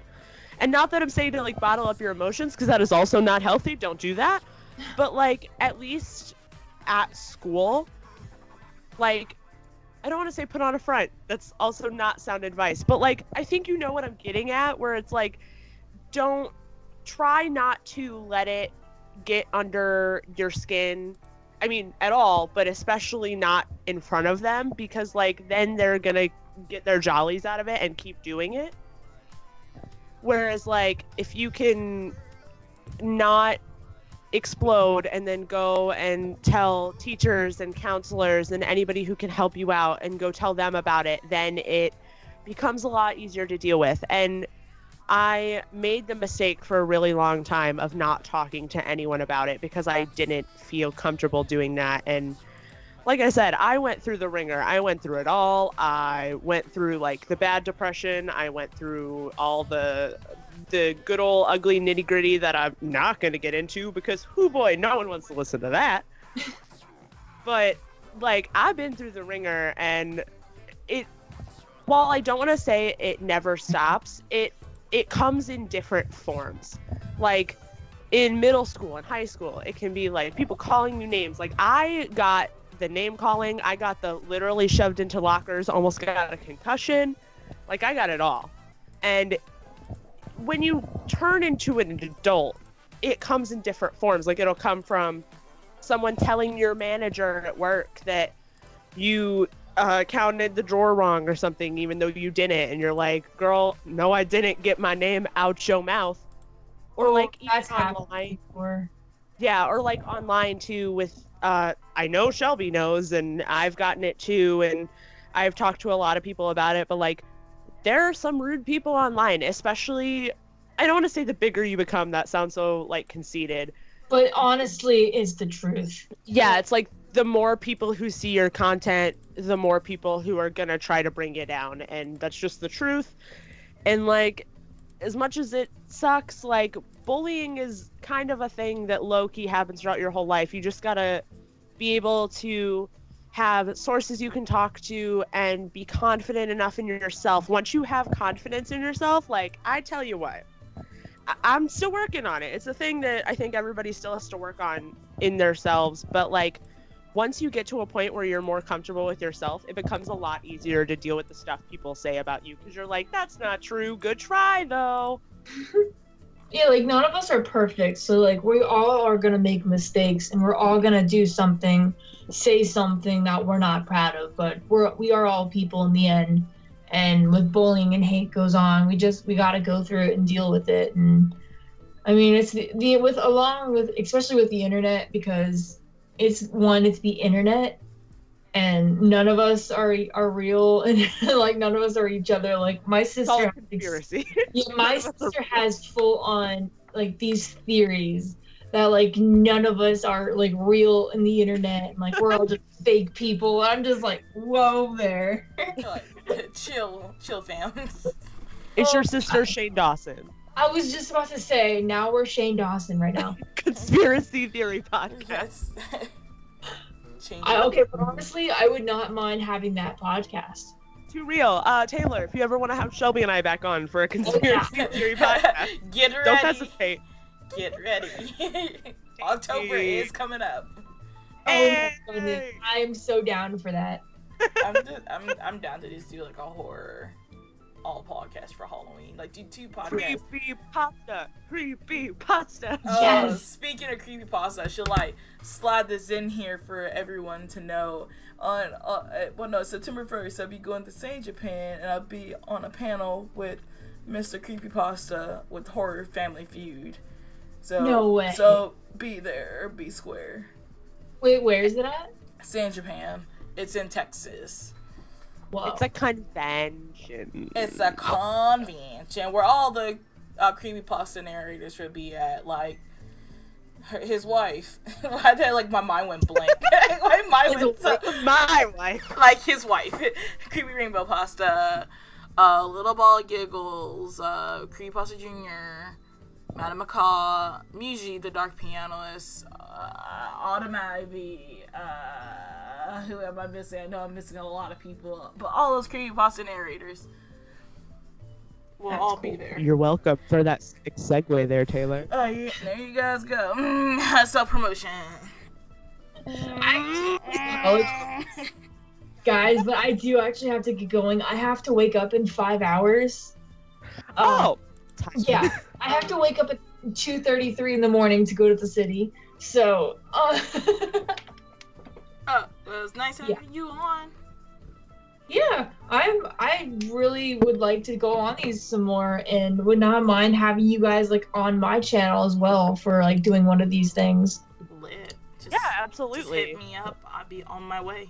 And not that I'm saying to, like, bottle up your emotions, because that is also not healthy. Don't do that. But, like, at least at school, like, I don't want to say put on a front. That's also not sound advice. But, like, I think you know what I'm getting at, where it's, like, don't try not to let it get under your skin. I mean, at all, but especially not in front of them, because, like, then they're going to get their jollies out of it and keep doing it. Whereas, like, if you can not explode and then go and tell teachers and counselors and anybody who can help you out and go tell them about it, then it becomes a lot easier to deal with. And I made the mistake for a really long time of not talking to anyone about it because I didn't feel comfortable doing that. And like I said, I went through the ringer. I went through it all. I went through, like, the bad depression. I went through all the good old ugly nitty gritty that I'm not going to get into because, hoo boy, no one wants to listen to that. But, like, I've been through the ringer, and while I don't want to say it never stops, it comes in different forms. Like, in middle school and high school, it can be, like, people calling you names. Like, I got the name calling. I got the literally shoved into lockers, almost got a concussion. Like, I got it all. And when you turn into an adult, it comes in different forms. Like, it'll come from someone telling your manager at work that you counted the drawer wrong or something, even though you didn't, and you're like, girl, no, I didn't, get my name out your mouth. Or like, that's online. Before. Yeah, or like online too with, I know Shelby knows, and I've gotten it too, and I've talked to a lot of people about it, but like, there are some rude people online, especially, I don't want to say the bigger you become, that sounds so like conceited. But honestly, it's the truth. Yeah, it's like the more people who see your content, the more people who are gonna try to bring it down, and that's just the truth. And like, as much as it sucks, like, bullying is kind of a thing that low-key happens throughout your whole life. You just gotta be able to have sources you can talk to and be confident enough in yourself. Once you have confidence in yourself, like, I tell you what, I'm still working on it. It's a thing that I think everybody still has to work on in themselves, but like, once you get to a point where you're more comfortable with yourself, it becomes a lot easier to deal with the stuff people say about you, because you're like, that's not true, good try though. Yeah, like, none of us are perfect, so like, we all are gonna make mistakes, and we're all gonna do something, say something that we're not proud of, but we are all people in the end. And with bullying and hate goes on, we gotta go through it and deal with it. And I mean, it's especially with the internet, because it's the internet, and none of us are real, and like, none of us are each other. Like, my sister, conspiracy. Yeah, my sister has full on like these theories that like none of us are like real in the internet, and like we're all just fake people. I'm just like, whoa there. Chill, fam. It's your sister, Shane Dawson. I was just about to say, now we're Shane Dawson right now. Conspiracy theory podcast. Okay, but honestly, I would not mind having that podcast. Too real. Taylor, if you ever want to have Shelby and I back on for a conspiracy theory podcast, get ready. Don't hesitate. Get ready. October is coming up. Oh, I am so down for that. I'm down to just do like a horror all podcast for Halloween. Like, do 2 podcasts. Creepy pasta. Yes. Speaking of creepy pasta, I should like slide this in here for everyone to know. On September 1st, I'll be going to St. Japan, and I'll be on a panel with Mr. Creepypasta with Horror Family Feud. So no way. So be there, be square. Wait, where is it at? St. Japan. It's in Texas. Whoa. It's a convention. It's a convention where all the creepypasta narrators should be at, like his wife. Like, my mind went blank. My wife. Like, his wife. Creepy Rainbow Pasta, Little Ball of Giggles, Creepypasta Jr., Madame Macaw, Muji, the Dark Pianist, Autumn Ivy, who am I missing? I know I'm missing a lot of people, but all those creepypasta narrators will all be there. You're welcome for that sick segue there, Taylor. Oh, yeah, there you guys go. Self-promotion. Guys, but I do actually have to get going. I have to wake up in 5 hours. Yeah, I have to wake up at 2:33 in the morning to go to the city. So, it was nice having you on. Yeah, I really would like to go on these some more, and would not mind having you guys like on my channel as well for like doing one of these things. Lit. Yeah, absolutely. Just hit me up. I'll be on my way.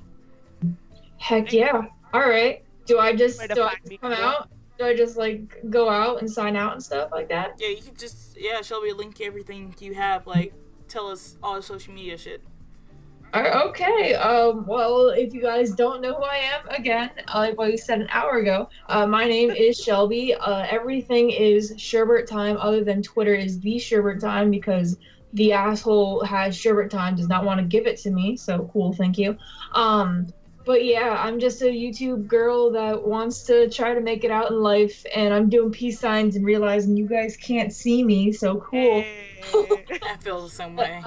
Heck yeah. All right. Do I just come out? Do I just like go out and sign out and stuff like that? Yeah, you could just Shelby, link everything you have. Like, tell us all the social media shit. Okay. Well, if you guys don't know who I am, again, like what we said an hour ago, my name is Shelby. Everything is Sherbert Time, other than Twitter is the Sherbert Time, because the asshole has Sherbert Time, does not want to give it to me. So cool, thank you. But yeah, I'm just a YouTube girl that wants to try to make it out in life, and I'm doing peace signs and realizing you guys can't see me. So cool. I feel the same way.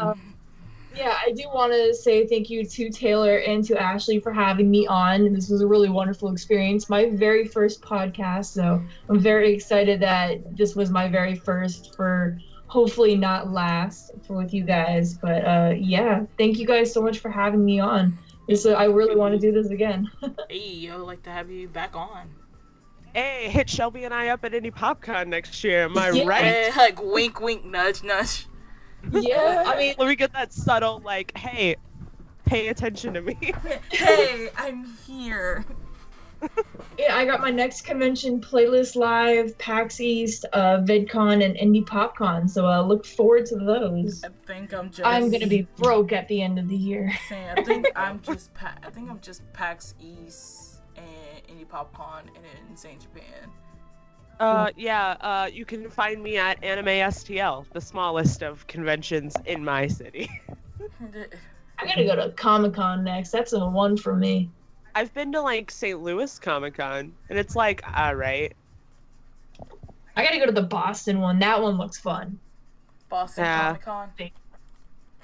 Yeah, I do want to say thank you to Taylor and to Ashley for having me on. This was a really wonderful experience. My very first podcast, so I'm very excited that this was my very first for hopefully not last for with you guys. But yeah, thank you guys so much for having me on. I really want to do this again. Hey, I'd like to have you back on. Hey, hit Shelby and I up at Indie PopCon next year. Am I Yeah. right? Hey, like wink, wink, nudge, nudge. Yeah, I mean, Let me get that subtle, like, hey, pay attention to me. Hey, I'm here. yeah, I got my next convention playlist live, PAX East, VidCon, and Indie PopCon. So look forward to those. I think I'm just. I'm gonna be broke at the end of the year. Saying, I think I'm just PAX East and Indie PopCon and Insane Japan. Yeah, you can find me at Anime STL, the smallest of conventions in my city. I gotta go to Comic-Con next. That's a one for me. I've been to, like, St. Louis Comic-Con, and it's like, alright. I gotta go to the Boston one. That one looks fun. Boston Yeah. Comic Con.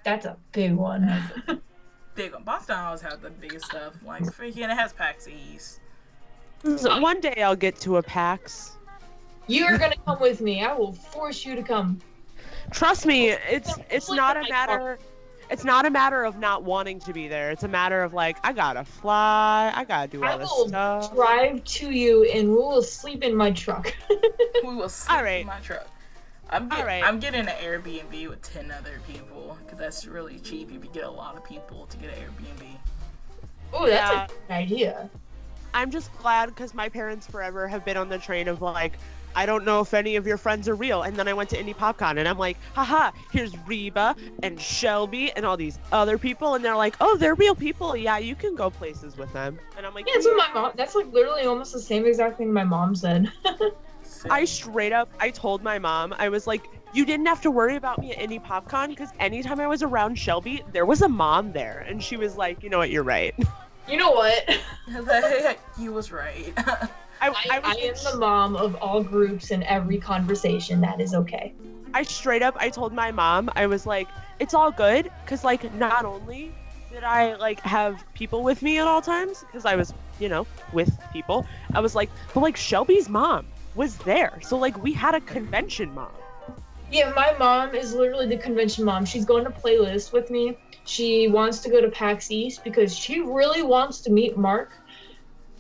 That's a big one. Big one. Boston always has the biggest stuff. Like freaking, it has PAX East. So one day I'll get to a PAX. You're gonna come with me. I will force you to come. Trust me, it's not a matter. It's not a matter of not wanting to be there. It's a matter of, like, I gotta fly. I gotta do I all this will stuff. drive to you, and we will sleep in my truck. We will sleep Alright. in my truck. Alright. I'm getting an Airbnb with 10 other people because that's really cheap if you get a lot of people to get an Airbnb. Oh, that's Yeah. a good idea. I'm just glad because my parents forever have been on the train of, like, I don't know if any of your friends are real. And then I went to Indie PopCon and I'm like, haha, here's Reba and Shelby and all these other people. And they're like, oh, they're real people. Yeah, you can go places with them. And I'm like, Yeah, that's what my mom. That's like literally almost the same exact thing my mom said. I straight up, I told my mom, I was like, you didn't have to worry about me at Indie PopCon because anytime I was around Shelby, there was a mom there. And she was like, you know what, you're right. You know what? You was right. I am the mom of all groups and every conversation. That is okay. I straight up, I told my mom, I was like, it's all good, because, like, not only did I, like, have people with me at all times, because I was, you know, with people, I was like, but, like, Shelby's mom was there, so, like, we had a convention mom. Yeah, my mom is literally the convention mom. She's going to playlist with me. She wants to go to PAX East because she really wants to meet Mark.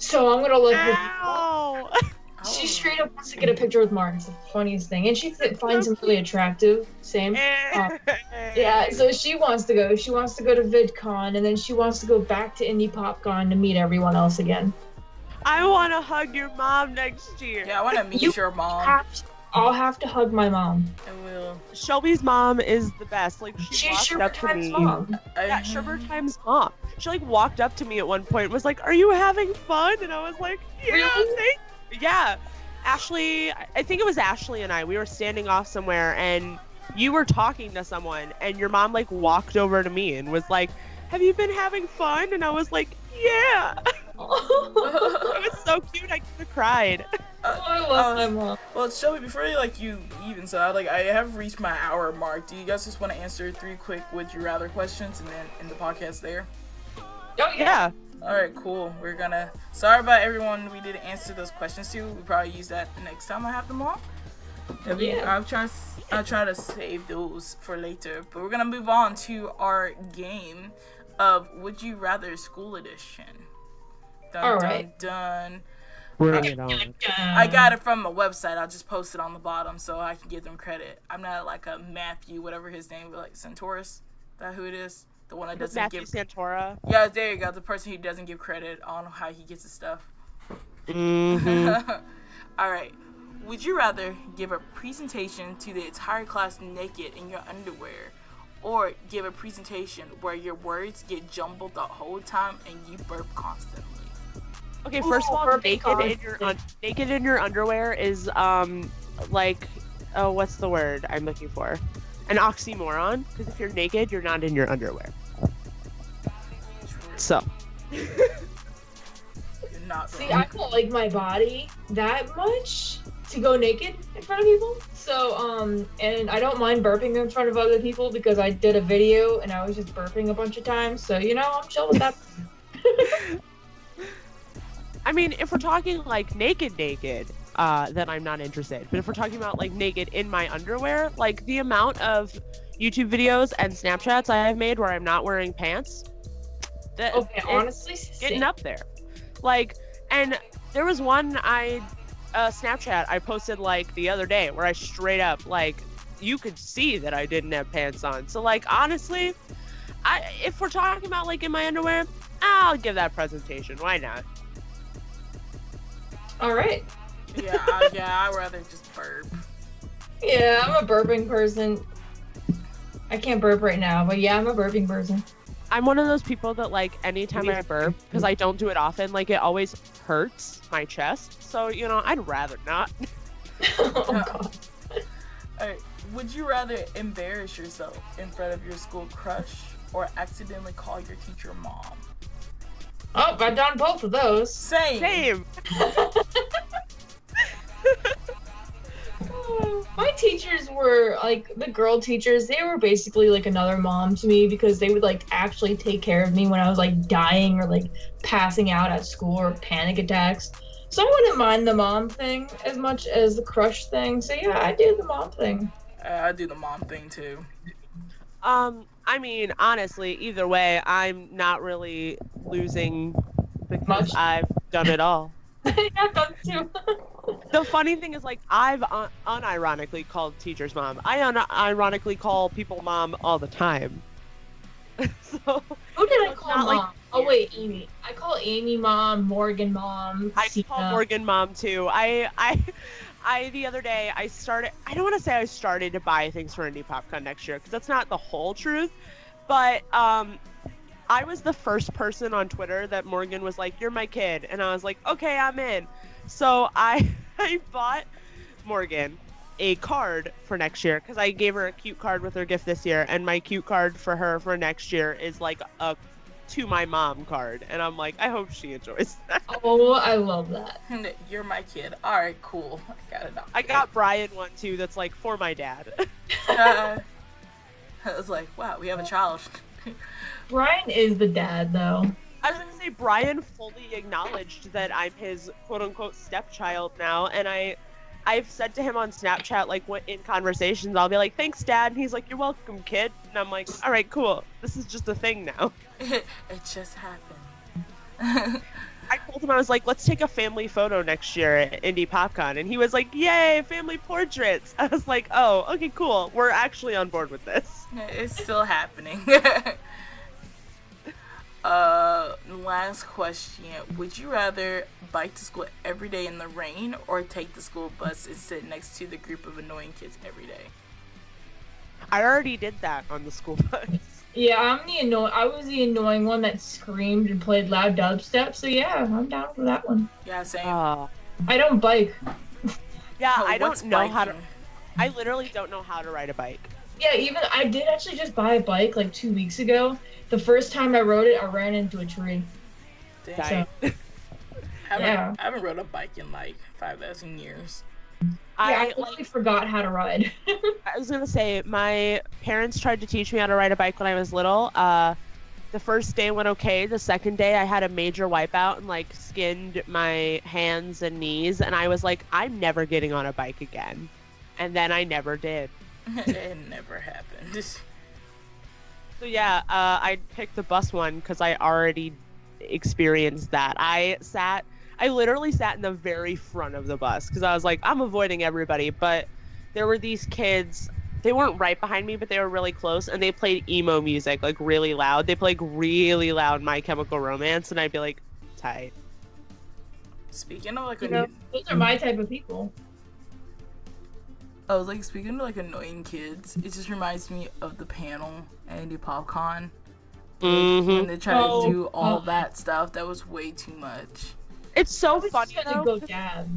So I'm gonna let her. Ow! She straight up wants to get a picture with Mark. It's the funniest thing, and she finds him really attractive. Same. Yeah, so she wants to go. She wants to go to VidCon, and then she wants to go back to Indie PopCon to meet everyone else again. I want to hug your mom next year. Yeah, I want to meet your mom. I'll have to hug my mom. I will. Shelby's mom is the best. Like, she She's walked up to Sugartime's me. mom. Yeah, Sugartime's mom. She, like, walked up to me at one point and was like, are you having fun? And I was like, yeah, Really? thank you. Yeah. Ashley, I think it was Ashley and I, we were standing off somewhere and you were talking to someone and your mom, like, walked over to me and was like, have you been having fun? And I was like, yeah. It was so cute, I could have cried. I love my mom. Well, Shelby, before you even so I have reached my hour mark. Do you guys just want to answer 3 quick would you rather questions and then end the podcast there? Oh yeah. Alright, cool. We're gonna sorry about everyone we didn't answer those questions to. We'll probably use that the next time I have them on. Yeah. I'll try to save those for later. But we're gonna move on to our game of Would You Rather School Edition. Dun, All dun, right. dun. Bring it on. I got it from a website. I'll just post it on the bottom so I can give them credit. I'm not like a Matthew, whatever his name, like Centaurus. Is that who it is? The one that doesn't Matthew give. Santora. Yeah, there you go. The person who doesn't give credit on how he gets his stuff. Mm-hmm. All right. Would you rather give a presentation to the entire class naked in your underwear, or give a presentation where your words get jumbled the whole time and you burp constantly? Okay, first of all, perfect naked in your underwear is like, oh, what's the word I'm looking for? An oxymoron. Because if you're naked, you're not in your underwear. So. You're not See, wrong. I don't like my body that much, to go naked in front of people. So, and I don't mind burping in front of other people because I did a video and I was just burping a bunch of times. So, you know, I'm chill with that. I mean, if we're talking like naked, then I'm not interested. But if we're talking about like naked in my underwear, like the amount of YouTube videos and Snapchats I have made where I'm not wearing pants, Okay, honestly, getting up there. Like, and there was one Snapchat I posted like the other day where I straight up, like, you could see that I didn't have pants on. So like, honestly, if we're talking about like in my underwear, I'll give that presentation. Why not? All right. Yeah, I'd rather just burp. Yeah, I'm a burping person. I can't burp right now, but yeah, I'm a burping person. I'm one of those people that like anytime I burp, because I don't do it often, like it always hurts my chest. So, you know, I'd rather not. Oh, God. Alright, would you rather embarrass yourself in front of your school crush or accidentally call your teacher mom? Oh, I've done both of those. Same. My teachers were like the girl teachers. They were basically like another mom to me because they would like actually take care of me when I was like dying or like passing out at school or panic attacks. So I wouldn't mind the mom thing as much as the crush thing. So yeah, I do the mom thing. I do the mom thing too. I mean, honestly, either way, I'm not really losing because Much. I've done it all. Yeah, I've done too. The funny thing is, like, I've unironically called teachers mom. I unironically call people mom all the time. So Who did I call not mom? like- Oh wait, Amy. I call Amy mom, Morgan mom. I Sina. call Morgan mom too. I the other day I don't want to say I started to buy things for Indie PopCon next year because that's not the whole truth, but I was the first person on Twitter that Morgan was like, "You're my kid," and I was like, "Okay, I'm in." So I bought Morgan a card for next year because I gave her a cute card with her gift this year, and my cute card for her for next year is like a to my mom card, and I'm like, I hope she enjoys that. Oh, I love that. You're my kid. Alright, cool. I got Brian one too that's like for my dad. I was like, wow, we have a child. Brian is the dad though. I was gonna say Brian fully acknowledged that I'm his quote-unquote stepchild now, and I've said to him on Snapchat, like, what in conversations, I'll be like, "Thanks, Dad," and he's like, "You're welcome, kid," and I'm like, "All right, cool. This is just a thing now." It just happened. I told him, I was like, "Let's take a family photo next year at Indie PopCon," and he was like, "Yay, family portraits!" I was like, "Oh, okay, cool. We're actually on board with this." It's still happening. Last question. Would you rather bike to school every day in the rain or take the school bus and sit next to the group of annoying kids every day? I already did that on the school bus. Yeah, I was the annoying one that screamed and played loud dubstep. So yeah, I'm down for that one. Yeah, same. I don't bike. Yeah, Oh, I what's don't know how to. biking? I literally don't know how to ride a bike. Yeah, I did actually just buy a bike like 2 weeks ago. The first time I rode it, I ran into a tree. Dang. So, I haven't rode a bike in like 5,000 years. I totally forgot how to ride. I was gonna say, my parents tried to teach me how to ride a bike when I was little. The first day went okay. The second day I had a major wipeout and like skinned my hands and knees, and I was like, I'm never getting on a bike again. And then I never did. It never happened. So yeah, I picked the bus one because I already experienced that. I literally sat in the very front of the bus because I was like, I'm avoiding everybody. But there were these kids, they weren't right behind me, but they were really close, and they played emo music, like really loud. They played really loud My Chemical Romance, and I'd be like, tight. Speaking of like those are my type of people. I was like, speaking of like annoying kids, it just reminds me of the panel at Indie PopCon. Mm-hmm. And they try to do all that stuff. That was way too much. It's so I was funny just gonna though. go dab.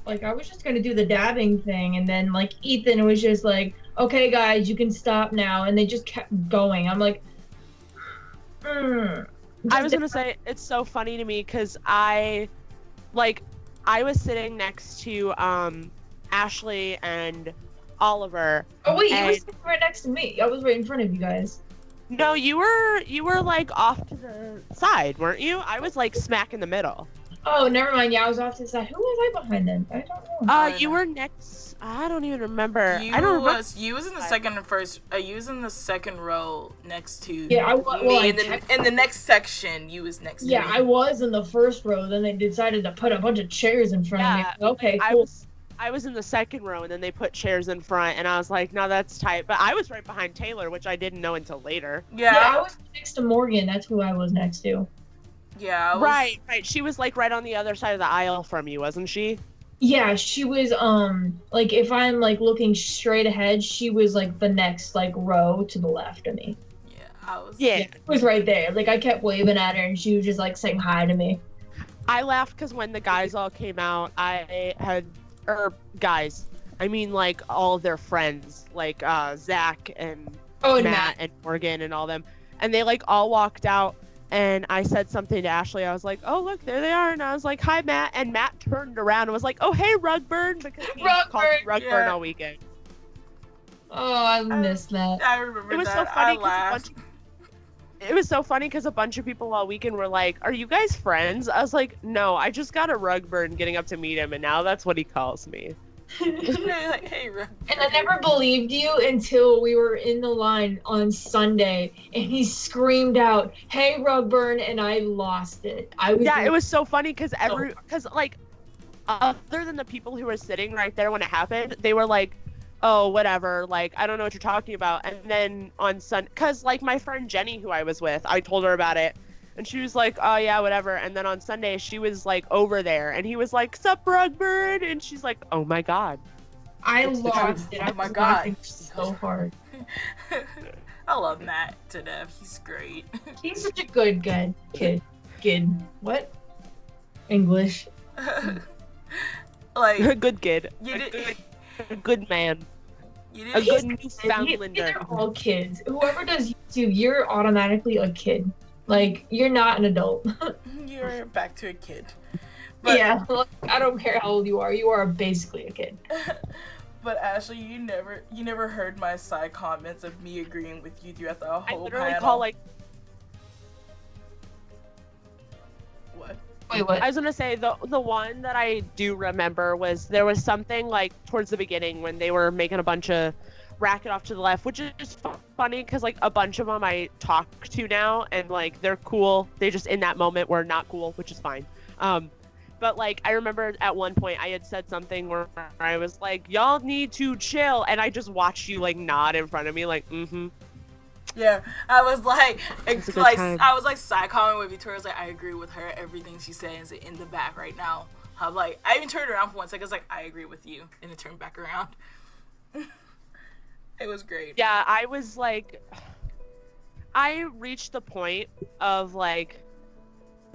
Like I was just gonna do the dabbing thing, and then like Ethan was just like, "Okay, guys, you can stop now," and they just kept going. I'm like, I was gonna say, it's so funny to me because I was sitting next to Ashley and Oliver. Oh wait, you and... were sitting right next to me. I was right in front of you guys. No, you were like off to the side, weren't you? I was like smack in the middle. Oh, never mind. Yeah, I was off to the side. Who was I behind then? I don't know. You were next. I don't even remember. You I don't remember. You was in the second and first. You was in the second row next to Yeah, I was. me. In the next section, you was next to me. Yeah, I was in the first row. Then they decided to put a bunch of chairs in front of me. Okay, cool. I was in the second row, and then they put chairs in front, and I was like, no, that's tight. But I was right behind Taylor, which I didn't know until later. Yeah, I was next to Morgan. That's who I was next to. Yeah. Right. She was like right on the other side of the aisle from you, wasn't she? Yeah, she was like if I'm like looking straight ahead, she was like the next like row to the left of me. Yeah, I was. Yeah, she was right there. Like I kept waving at her, and she was just like saying hi to me. I laughed because when the guys all came out, I mean like all of their friends, like Zach and Matt and Morgan and all them, and they like all walked out. And I said something to Ashley. I was like, oh, look, there they are. And I was like, hi, Matt. And Matt turned around and was like, oh, hey, Rugburn. Because he called me Rugburn all weekend. Oh, I missed that. I remember it was that. So funny it was so funny because a bunch of people all weekend were like, are you guys friends? I was like, no, I just got a Rugburn getting up to meet him. And now that's what he calls me. Like, hey, and I never believed you until we were in the line on Sunday, and he screamed out, "Hey, Rugburn!" and I lost it. It was so funny because like, other than the people who were sitting right there when it happened, they were like, "Oh, whatever." Like, I don't know what you're talking about. And then on Sunday, because like my friend Jenny, who I was with, I told her about it. And she was like, oh, yeah, whatever. And then on Sunday, she was, like, over there. And he was like, sup, Rugburn? And she's like, oh, my God. I lost it. Oh, my God. So hard. I love Matt to death. He's great. He's such a good kid. What? English. Like, a good kid. A good man. A good Newfoundlander. They're all kids. Whoever does YouTube, you're automatically a kid. Like, you're not an adult. You're back to a kid. But, yeah, I don't care how old you are basically a kid. But Ashley, you never heard my side comments of me agreeing with you throughout the whole panel. I literally call like... What? Wait, what? I was gonna say, the one that I do remember was, there was something like towards the beginning when they were making a bunch of racket off to the left, which is just funny because like a bunch of them I talk to now and like they're cool. They just in that moment were not cool, which is fine. But like I remember at one point I had said something where I was like, y'all need to chill, and I just watched you like nod in front of me like Yeah, I was like I was like side commenting with Victoria. I was like, I agree with her, everything she's saying is in the back right now. I'm like, I even turned around for one second. I was like, I agree with you, and it turned back around. It was great. Yeah, I was like, I reached the point of like,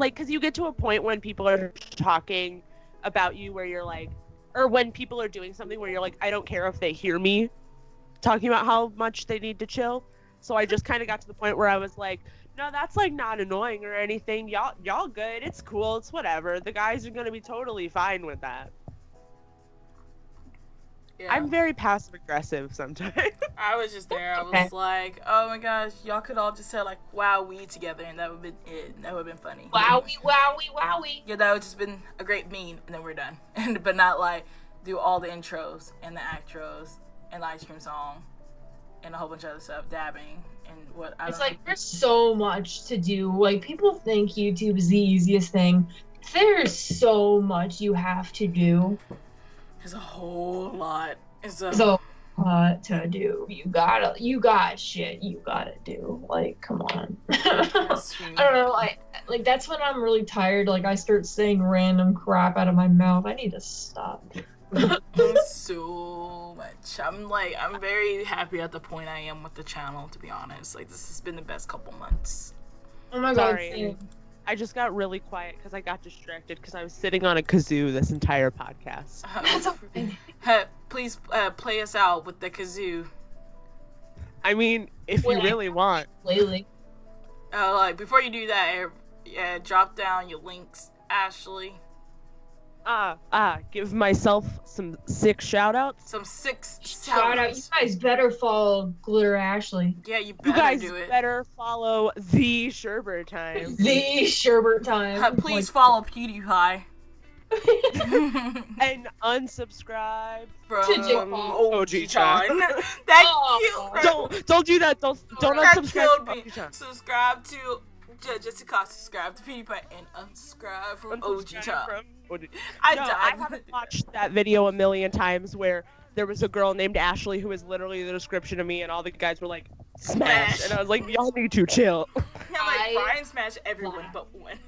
because you get to a point when people are talking about you where you're like, or when people are doing something where you're like, I don't care if they hear me talking about how much they need to chill. So I just kind of got to the point where I was like, no, that's like not annoying or anything. Y'all good. It's cool. It's whatever. The guys are going to be totally fine with that. Yeah. I'm very passive aggressive sometimes. I was just there. I was like, oh my gosh, y'all could all just say like "wowee" together, and that would have been it. That would have been funny. Wowee, wowee, wowee. Yeah, that would just been a great meme, and then we're done. But not like do all the intros and the outros and the ice cream song and a whole bunch of other stuff, dabbing and what. It's like there's so much to do. Like people think YouTube is the easiest thing. There's so much you have to do. There's a whole lot. It's a lot to do. You got shit you gotta do. Like, come on. I don't know. Like that's when I'm really tired. Like I start saying random crap out of my mouth. I need to stop. So much. I'm very happy at the point I am with the channel. To be honest, like this has been the best couple months. Oh my god. I just got really quiet because I got distracted because I was sitting on a kazoo this entire podcast. Please play us out with the kazoo. I mean, if you really want. Lately. Like before you do that, drop down your links, Ashley. Give myself some sick shout-outs. Some 6 Shout out, you guys better follow Glitter Ashley. Yeah, you You better guys do it. better follow the Sherbert Time. The Sherbert Time. Please follow PewDiePie. And unsubscribe From To Jake Paul. OG-chan. That Oh. cute. Don't do that. Don't That unsubscribe killed to me. OG-chan. Subscribe to Jessica, subscribe to PewDiePie, and unsubscribe from OG-chan. From OG. I No, died. I haven't watched that video a million times where there was a girl named Ashley who was literally the description of me, and all the guys were like, smash. And I was like, y'all need to chill. Yeah, like, I- Brian smashed everyone but one.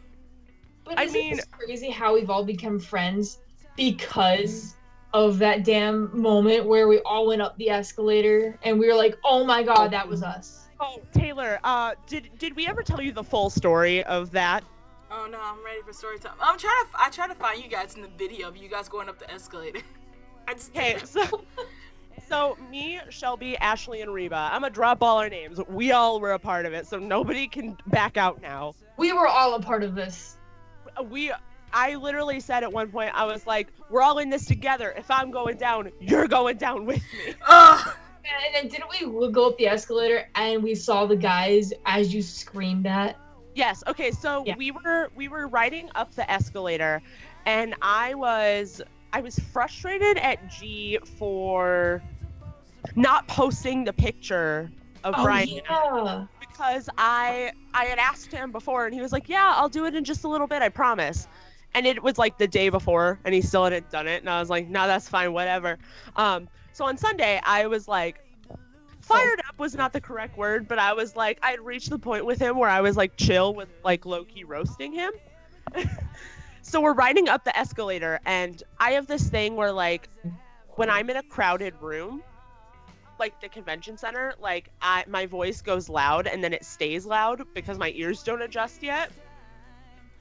But I isn't mean- this crazy how we've all become friends because of that damn moment where we all went up the escalator and we were like, oh my god, that was us. Oh, Taylor, did we ever tell you the full story of that? Oh no, I'm ready for story time. I try to find you guys in the video of you guys going up the escalator. I just Okay, so me, Shelby, Ashley, and Reba. I'm gonna drop all our names. We all were a part of it, so nobody can back out now. We were all a part of this. I literally said at one point, I was like, we're all in this together. If I'm going down, you're going down with me. Ugh. And then didn't we go up the escalator and we saw the guys as you screamed at? Yes. Okay. So Yeah. we were riding up the escalator, and I was frustrated at G for not posting the picture of Brian yeah. because I had asked him before, and he was like, "Yeah, I'll do it in just a little bit, I promise." And it was like the day before, and he still hadn't done it, and I was like, "No, that's fine, whatever." So on Sunday, I was like, fired up was not the correct word, but I was like, I had reached the point with him where I was like chill with like low-key roasting him. So we're riding up the escalator, and I have this thing where like when I'm in a crowded room, like the convention center, like my voice goes loud and then it stays loud because my ears don't adjust yet.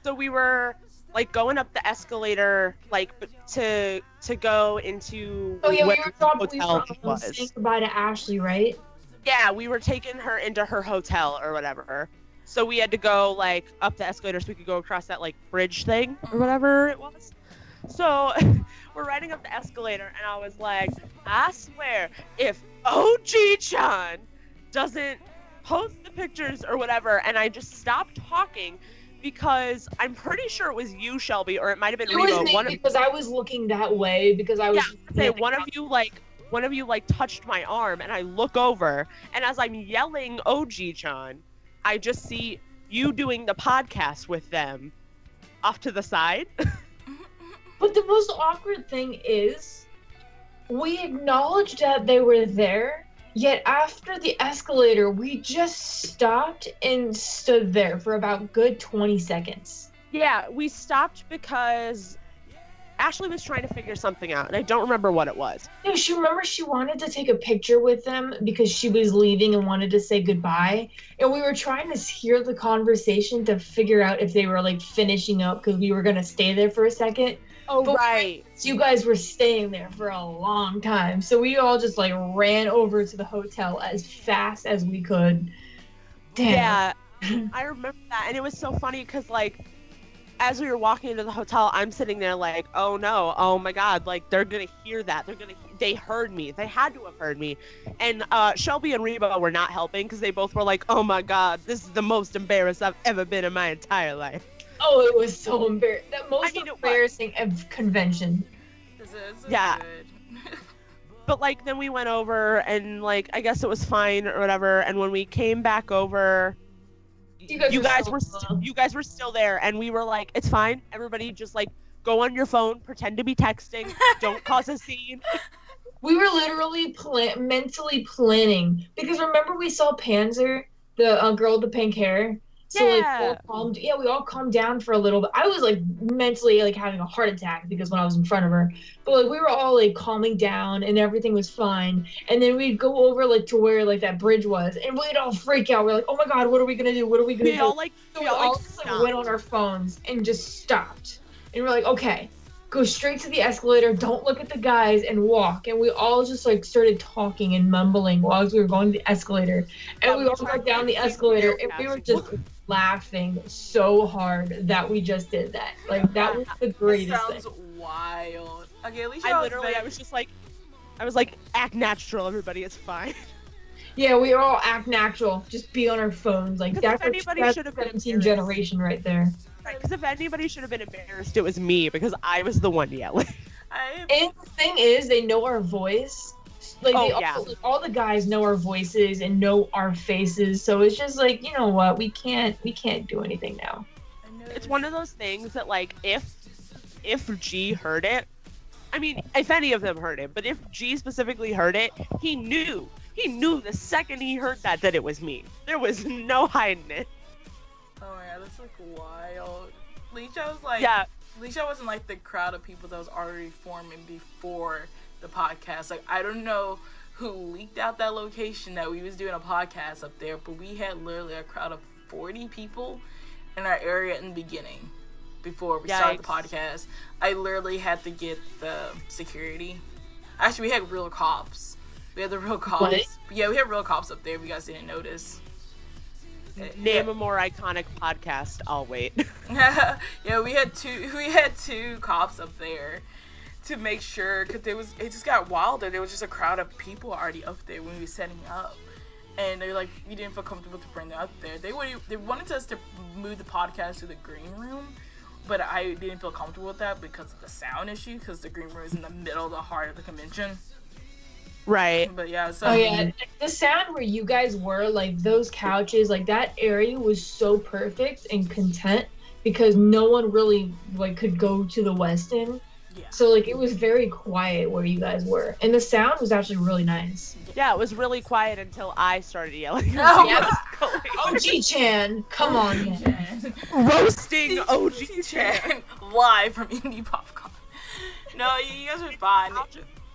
So we were like going up the escalator, like to go into Oh yeah, we where were the probably hotel from saying goodbye to Ashley, right? Yeah, we were taking her into her hotel or whatever. So we had to go like up the escalator so we could go across that like bridge thing or whatever it was. So we're riding up the escalator, and I was like, I swear, if OG-chan doesn't post the pictures or whatever, and I just stopped talking because I'm pretty sure it was you, Shelby, or it might have been It was Reba. me because I was looking that way because I was. Say one of you touched my arm, and I look over, and as I'm yelling OG-chan, I just see you doing the podcast with them off to the side. But the most awkward thing is, we acknowledged that they were there, yet after the escalator, we just stopped and stood there for about good 20 seconds. Yeah, we stopped because Ashley was trying to figure something out, and I don't remember what it was. No, she wanted to take a picture with them because she was leaving and wanted to say goodbye. And we were trying to hear the conversation to figure out if they were like finishing up because we were going to stay there for a second. Oh, But right. You guys were staying there for a long time. So we all just like ran over to the hotel as fast as we could. Damn. Yeah, I remember that, and it was so funny because like as we were walking into the hotel, I'm sitting there like, oh no, oh my god, like they're gonna hear that, they heard me, they had to have heard me. And Shelby and Reba were not helping because they both were like, oh my god, this is the most embarrassed I've ever been in my entire life. Oh, it was so embarrassing. That most it was. embarrassing of convention. This is so Yeah. good. But like then we went over, and like I guess it was fine or whatever, and when we came back over, you guys were still there, and we were like, it's fine, everybody just like go on your phone, pretend to be texting, don't cause a scene. We were literally mentally planning because remember we saw Panzer, the girl with the pink hair. So Yeah. We all calmed down for a little bit. I was like mentally like having a heart attack because when I was in front of her, but like we were all like calming down and everything was fine. And then we'd go over like to where like that bridge was, and we'd all freak out. We're like, oh my god, what are we gonna do? What are we gonna do? We all like So we all just like, went on our phones and just stopped. And we're like, okay, go straight to the escalator, don't look at the guys, and walk. And we all just like started talking and mumbling while we were going to the escalator. And we all got down the escalator, and we were just laughing so hard that we just did that. Like, that was the greatest That sounds thing. wild. Okay, at least I was just like, act natural, everybody, it's fine. Yeah, we all act natural. Just be on our phones. Like, that's if anybody the should have been 17 embarrassed. generation right there. Right, because if anybody should have been embarrassed, it was me, because I was the one yelling. And the thing is, they know our voice. Like, all the guys know our voices and know our faces. So it's just like, you know what? We can't do anything now. It's one of those things that, like, if G heard it, I mean, if any of them heard it, but if G specifically heard it, he knew the second he heard that it was me. There was no hiding it. Oh my god, that's like wild. Leisha was like, Leisha wasn't like the crowd of people that was already forming before the podcast. Like, I don't know who leaked out that location that we was doing a podcast up there, but we had literally a crowd of 40 people in our area in the beginning before we started the podcast. I literally had to get the security. Actually, we had real cops. We had the real cops. What? Yeah, we had real cops up there if you guys didn't notice. Name a more iconic podcast. I'll wait. Yeah, we had two cops up there to make sure, because it just got wilder. There was just a crowd of people already up there when we were setting up, and they're like, we didn't feel comfortable to bring them up there. They wanted us to move the podcast to the green room, but I didn't feel comfortable with that because of the sound issue, because the green room is in the middle of the heart of the convention. Right. But yeah, so the sound where you guys were, like, those couches, like, that area was so perfect and content because no one really, like, could go to the west end. Yeah. So, like, it was very quiet where you guys were, and the sound was actually really nice. Yeah, it was really quiet until I started yelling. OG-chan, come on, man. Roasting OG-chan live from Indie Popcorn. No, you guys are fine.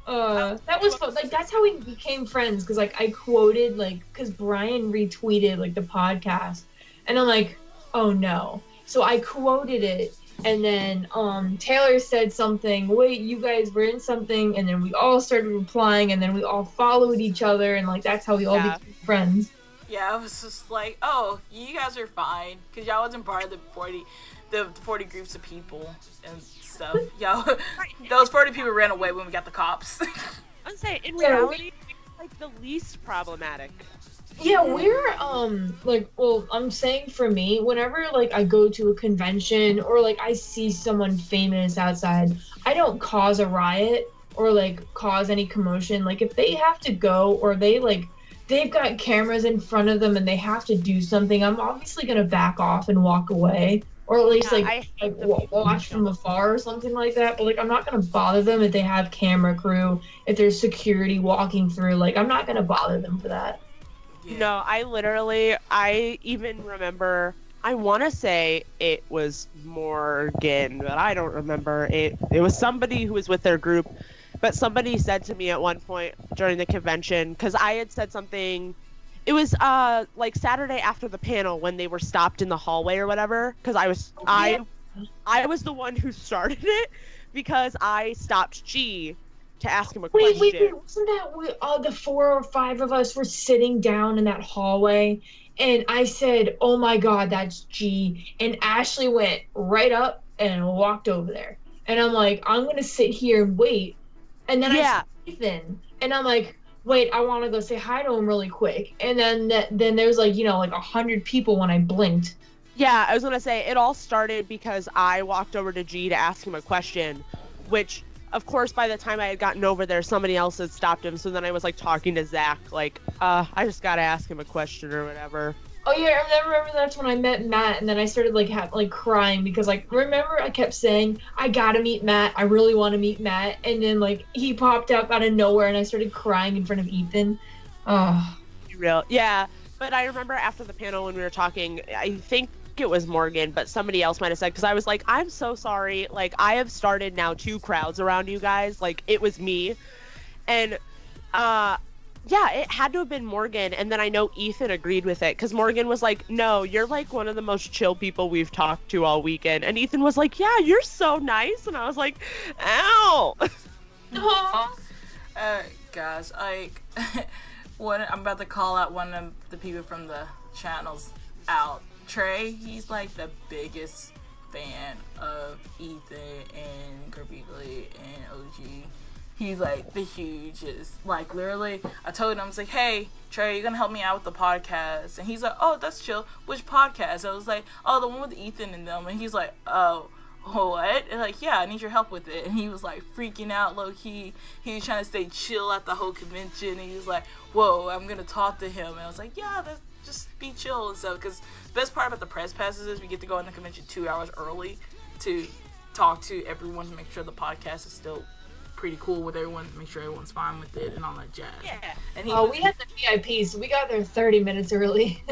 That was fun. Like, that's how we became friends, because, like, I quoted, like, because Brian retweeted, like, the podcast, and I'm like, oh no. So I quoted it, and then Taylor said something, wait, you guys were in something, and then we all started replying, and then we all followed each other, and, like, that's how we all became friends. Yeah, I was just like, oh, you guys are fine, because y'all wasn't part of the 40 groups of people and stuff. Y'all, those 40 people ran away when we got the cops. I'd say, in reality, we're, like, the least problematic. Yeah, we're, like, well, I'm saying for me, whenever, like, I go to a convention or, like, I see someone famous outside, I don't cause a riot or, like, cause any commotion. Like, if they have to go or they, like, they've got cameras in front of them and they have to do something, I'm obviously gonna back off and walk away. Or at least, watch from afar or something like that. But, like, I'm not going to bother them if they have camera crew, if there's security walking through. Like, I'm not going to bother them for that. Yeah. No, I even remember, I want to say it was Morgan, but I don't remember. It was somebody who was with their group, but somebody said to me at one point during the convention, because I had said something. It was like Saturday after the panel when they were stopped in the hallway or whatever, because I was the one who started it because I stopped G to ask him a question. Wait, wasn't that the 4 or 5 of us were sitting down in that hallway, and I said, oh my god, that's G, and Ashley went right up and walked over there, and I'm like, I'm gonna sit here and wait, and then I see Ethan, and I'm like, wait, I want to go say hi to him really quick. And then there's, like, you know, like 100 people when I blinked. Yeah, I was going to say, it all started because I walked over to G to ask him a question, which, of course, by the time I had gotten over there, somebody else had stopped him. So then I was, like, talking to Zach, like, I just got to ask him a question or whatever. Oh, yeah, I remember that's when I met Matt, and then I started, like, crying because, like, remember I kept saying, I gotta meet Matt, I really want to meet Matt, and then, like, he popped up out of nowhere, and I started crying in front of Ethan. Oh. Real. Yeah, but I remember after the panel when we were talking, I think it was Morgan, but somebody else might have said, because I was like, I'm so sorry, like, I have started now 2 crowds around you guys, like, it was me, and, yeah, it had to have been Morgan, and then I know Ethan agreed with it, because Morgan was like, no, you're, like, one of the most chill people we've talked to all weekend, and Ethan was like, yeah, you're so nice, and I was like, ow! Gosh, like, I'm about to call out one of the people from the channels out. Trey, he's like the biggest fan of Ethan and Garbigli and OG. He's like the hugest. Like, literally, I told him, I was like, hey, Trey, you're gonna help me out with the podcast? And he's like, oh, that's chill. Which podcast? I was like, oh, the one with Ethan and them. And he's like, oh, what? And like, yeah, I need your help with it. And he was like freaking out low key. He was trying to stay chill at the whole convention. And he was like, whoa, I'm gonna talk to him. And I was like, yeah, just be chill and stuff. Because the best part about the press passes is we get to go in the convention 2 hours early to talk to everyone to make sure the podcast is still pretty cool with everyone, make sure everyone's fine with it and all that jazz. Yeah. And we had the VIP, so we got there 30 minutes early.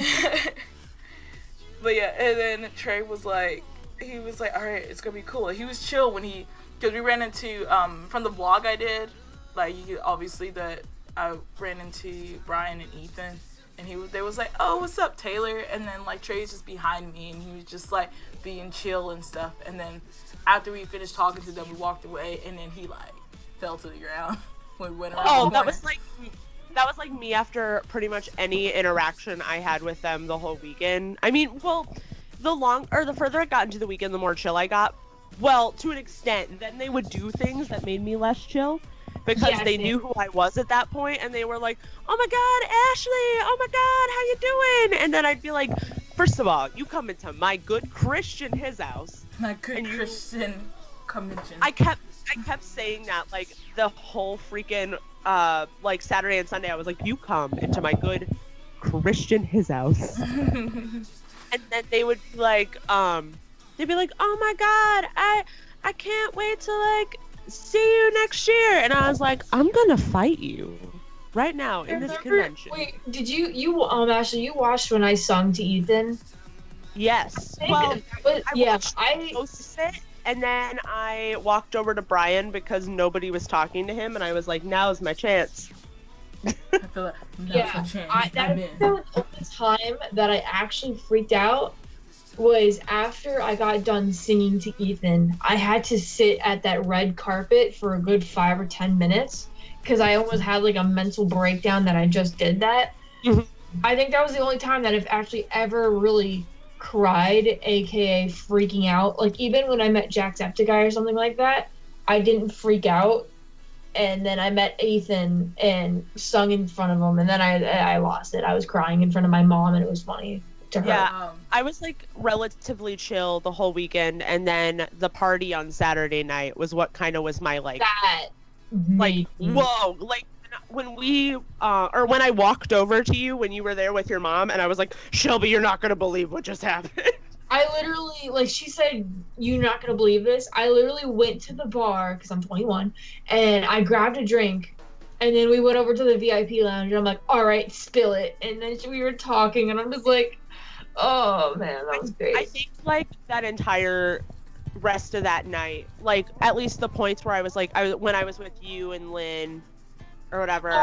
But yeah, and then Trey was like, he was like, all right, it's gonna be cool. He was chill when because we ran into, from the vlog I did, like, obviously that I ran into Brian and Ethan, and they was like, oh, what's up, Taylor? And then like Trey's just behind me, and he was just like being chill and stuff. And then after we finished talking to them, we walked away, and then he like fell to the ground when we went around. Oh, that was like me after pretty much any interaction I had with them the whole weekend. I mean, well, the further it got into the weekend, the more chill I got. Well, to an extent. Then they would do things that made me less chill because they knew who I was at that point, and they were like, "Oh my God, Ashley! Oh my God, how you doing?" And then I'd be like, first of all, you come into my good Christian his house. My good Christian convention. I kept saying that like the whole freaking like Saturday and Sunday. I was like, you come into my good Christian his house. And then they would be like, they'd be like, oh my God, I can't wait to like see you next year. And I was like, I'm gonna fight you right now in this convention. Wait, did you Ashley, you watched when I sung to Ethan? Yes. Well, I supposed to sit. And then I walked over to Brian because nobody was talking to him, and I was like, now's my chance. I feel like now's my chance. That was the only time that I actually freaked out was after I got done singing to Ethan. I had to sit at that red carpet for a good 5 or 10 minutes because I almost had like a mental breakdown that I just did that. Mm-hmm. I think that was the only time that I've actually ever really cried, aka freaking out. Like, even when I met Jacksepticeye or something like that, I didn't freak out. And then I met Ethan and sung in front of him, and then I lost it. I was crying in front of my mom, and it was funny to her. Yeah, I was like relatively chill the whole weekend, and then the party on Saturday night was what kind of was my like whoa, like when we or when I walked over to you when you were there with your mom, and I was like, Shelby, you're not gonna believe what just happened. I literally, like, she said, you're not gonna believe this. I literally went to the bar because I'm 21, and I grabbed a drink, and then we went over to the VIP lounge, and I'm like, all right, spill it. And then we were talking, and I'm just like, oh man, that was great. I think like that entire rest of that night, like at least the points where I was like, when I was with you and Lynn or whatever, and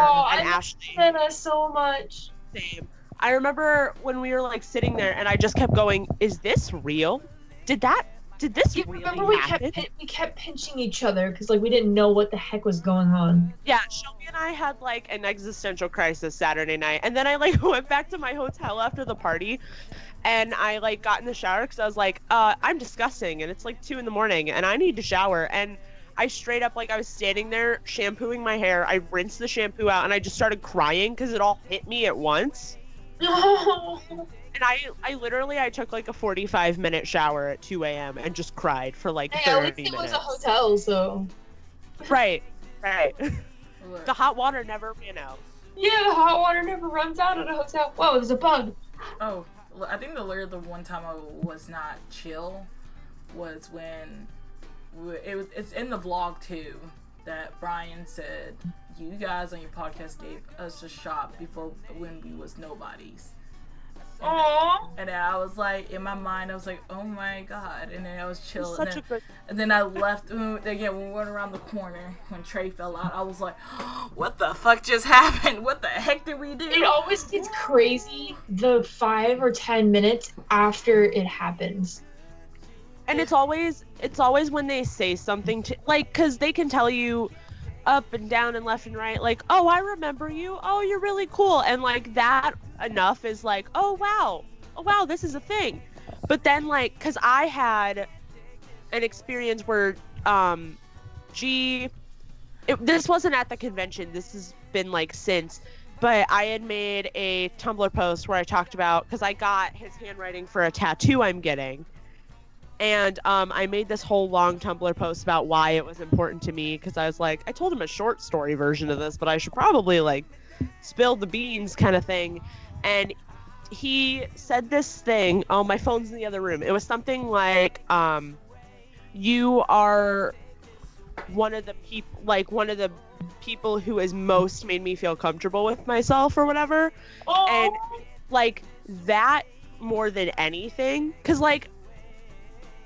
Ashley. I love so much. Same. I remember when we were like sitting there, and I just kept going, "Is this real? Did this really remember happen?" we kept pinching each other because like we didn't know what the heck was going on. Yeah, Shelby and I had like an existential crisis Saturday night, and then I like went back to my hotel after the party, and I like got in the shower because I was like, I'm disgusting, and it's like 2 a.m, and I need to shower. And I straight up, like, I was standing there shampooing my hair. I rinsed the shampoo out, and I just started crying because it all hit me at once. No. And I literally took like a 45-minute shower at 2 a.m. and just cried for like 30 at least minutes. It was a hotel, so. Right. The hot water never ran out. Yeah, the hot water never runs out at a hotel. Whoa, there's a bug. Oh, I think the one time I was not chill was when it's in the vlog too that Brian said, you guys on your podcast gave us a shot before when we was nobodies. Aww. And then I was like, in my mind, I was like, oh my God. And then I was chill. And then I left. Again, when we went around the corner, when Trey fell out, I was like, oh, what the fuck just happened? What the heck did we do? It always gets crazy the 5 or 10 minutes after it happens. And it's always when they say something to, like, because they can tell you up and down and left and right, like, oh, I remember you. Oh, you're really cool. And like that enough is like, oh, wow. oh wow, this is a thing. But then like, because I had an experience where this wasn't at the convention, this has been like since, but I had made a Tumblr post where I talked about, because I got his handwriting for a tattoo I'm getting, and I made this whole long Tumblr post about why it was important to me, because I was like, I told him a short story version of this, but I should probably like spill the beans kind of thing. And he said this thing, oh, my phone's in the other room, it was something like, you are one of the people who has most made me feel comfortable with myself or whatever. Oh. And like that more than anything, because like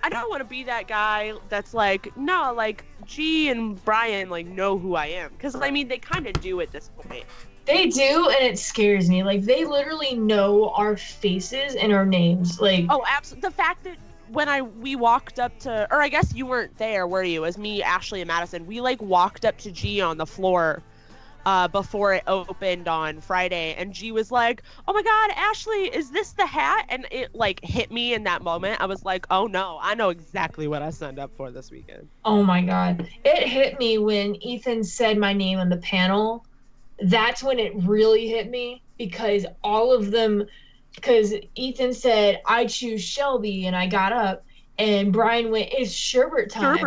I don't want to be that guy that's like, no, like G and Brian like know who I am, because I mean they kind of do at this point. They do, and it scares me. Like, they literally know our faces and our names. Like, oh, absolutely. The fact that when we walked up to, or I guess you weren't there, were you? It was me, Ashley, and Madison. We like walked up to G on the floor before it opened on Friday, and G was like, oh my God, Ashley, is this the hat? And it like hit me in that moment. I was like, oh no, I know exactly what I signed up for this weekend. Oh my God. It hit me when Ethan said my name on the panel. That's when it really hit me, because all of them, because Ethan said, I choose Shelby, and I got up, and Brian went, it's sherbet time.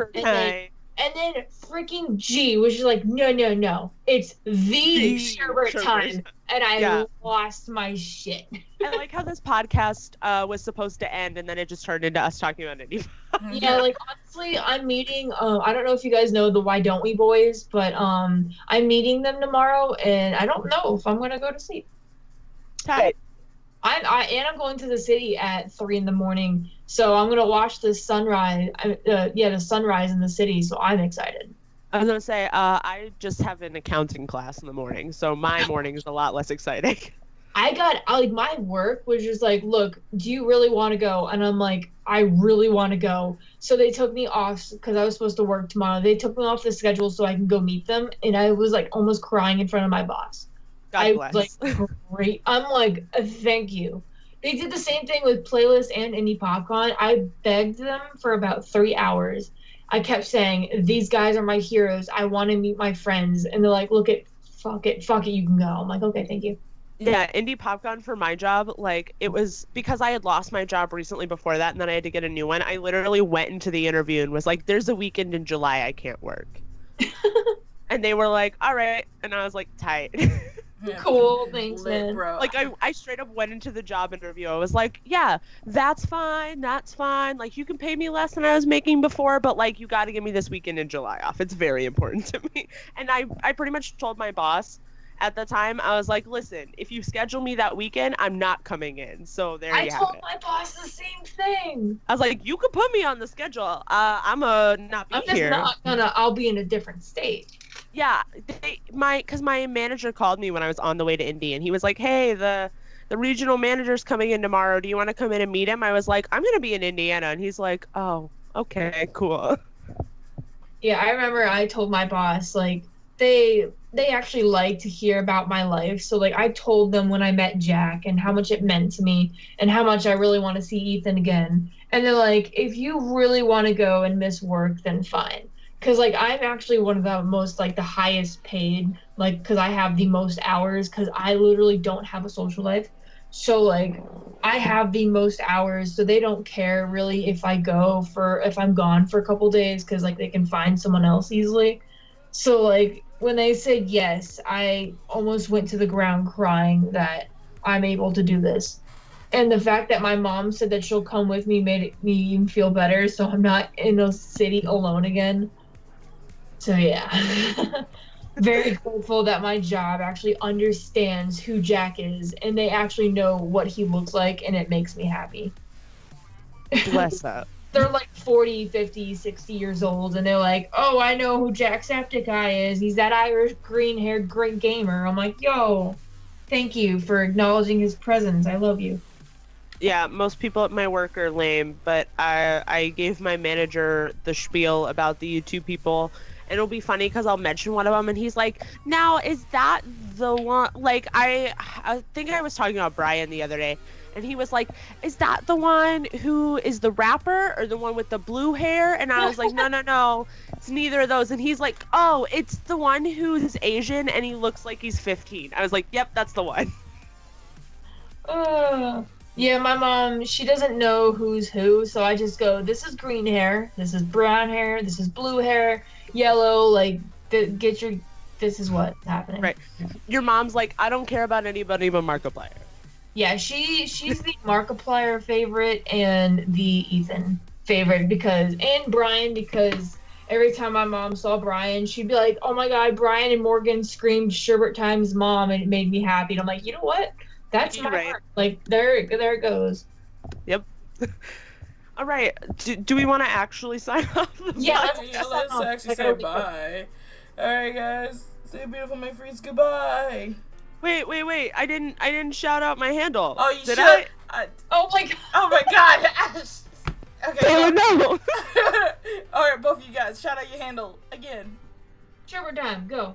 And then freaking G was just like, no, it's the sherbet time. And I lost my shit. I like how this podcast was supposed to end, and then it just turned into us talking about indie. Yeah, like, honestly, I'm meeting, I don't know if you guys know the Why Don't We boys, but I'm meeting them tomorrow, and I don't know if I'm going to go to sleep. Tight. I'm going to the city at 3 a.m, so I'm gonna watch the sunrise. The sunrise in the city. So I'm excited. I was gonna say, I just have an accounting class in the morning, so my morning is a lot less exciting. My work was just like, look, do you really want to go? And I'm like, I really want to go. So they took me off because I was supposed to work tomorrow. They took me off the schedule so I can go meet them, and I was like almost crying in front of my boss. God bless. Like, great. I'm like, thank you. They did the same thing with Playlist and Indie Popcorn. I begged them for about 3 hours. I kept saying, these guys are my heroes. I want to meet my friends. And they're like, fuck it, you can go. I'm like, okay, thank you. Yeah, Indie Popcorn for my job, like, it was because I had lost my job recently before that, and then I had to get a new one. I literally went into the interview and was like, there's a weekend in July I can't work. And they were like, all right. And I was like, tight. Yeah. Cool, thanks, man. Bro. Like, I straight up went into the job interview. I was like, yeah, that's fine. Like, you can pay me less than I was making before, but, like, you got to give me this weekend in July off. It's very important to me. And I pretty much told my boss at the time, I was like, listen, if you schedule me that weekend, I'm not coming in. So there you have it. I told my boss the same thing. I was like, you could put me on the schedule. I'm not be here. I'll be in a different state. Yeah, because my manager called me when I was on the way to Indy, and he was like, hey, the regional manager's coming in tomorrow. Do you want to come in and meet him? I was like, I'm going to be in Indiana. And he's like, oh, okay, cool. Yeah, I remember I told my boss, like, they actually like to hear about my life. So, like, I told them when I met Jack and how much it meant to me and how much I really want to see Ethan again. And they're like, if you really want to go and miss work, then fine. Because, like, I'm actually one of the most, like, the highest paid, like, because I have the most hours, because I literally don't have a social life. So, like, I have the most hours, so they don't care, really, if I'm gone for a couple days, because, like, they can find someone else easily. So, like, when they said yes, I almost went to the ground crying that I'm able to do this. And the fact that my mom said that she'll come with me made me even feel better, so I'm not in a city alone again. So yeah, very grateful that my job actually understands who Jack is, and they actually know what he looks like, and it makes me happy. Bless up. They're like 40, 50, 60 years old, and they're like, oh, I know who Jacksepticeye is. He's that Irish green-haired great gamer. I'm like, yo, thank you for acknowledging his presence. I love you. Yeah, most people at my work are lame, but I gave my manager the spiel about the YouTube people, and it'll be funny because I'll mention one of them, and he's like, "Now is that the one?" Like I think I was talking about Brian the other day, and he was like, "Is that the one who is the rapper or the one with the blue hair?" And I was like, "No, it's neither of those." And he's like, "Oh, it's the one who's Asian and he looks like he's 15." I was like, "Yep, that's the one." Yeah, my mom, she doesn't know who's who, so I just go, this is green hair, this is brown hair, this is blue hair, yellow, like, this is what's happening. Right. Your mom's like, "I don't care about anybody but Markiplier." Yeah, she's the Markiplier favorite and the Ethan favorite and Brian, because every time my mom saw Brian, she'd be like, "Oh my god, Brian and Morgan screamed Sherbert Time's mom," and it made me happy. And I'm like, you know what? That's my heart. Like, there it goes. Yep. All right. Do we want to actually sign off? Yeah, let's actually say bye. All right, guys. Say beautiful, my friends. Goodbye. Wait. I didn't shout out my handle. Oh, you did should. Oh my god. Oh my god. Ash. Okay. Oh no. All right, both of you guys, shout out your handle again. Sherbert Time, go.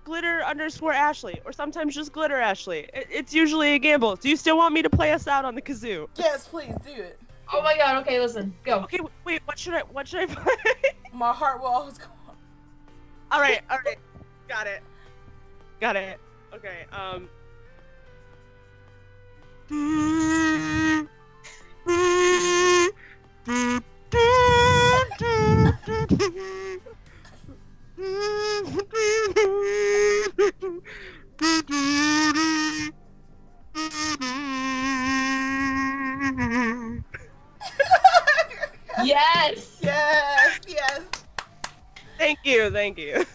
glitter_Ashley, or sometimes just glitter Ashley. It's usually a gamble. Do you still want me to play us out on the kazoo? Yes, please do it. Oh my god. Okay, listen, go. Okay, wait. What should I play? My heart will always go on. All right. Got it. Okay. Yes. Yes. Thank you.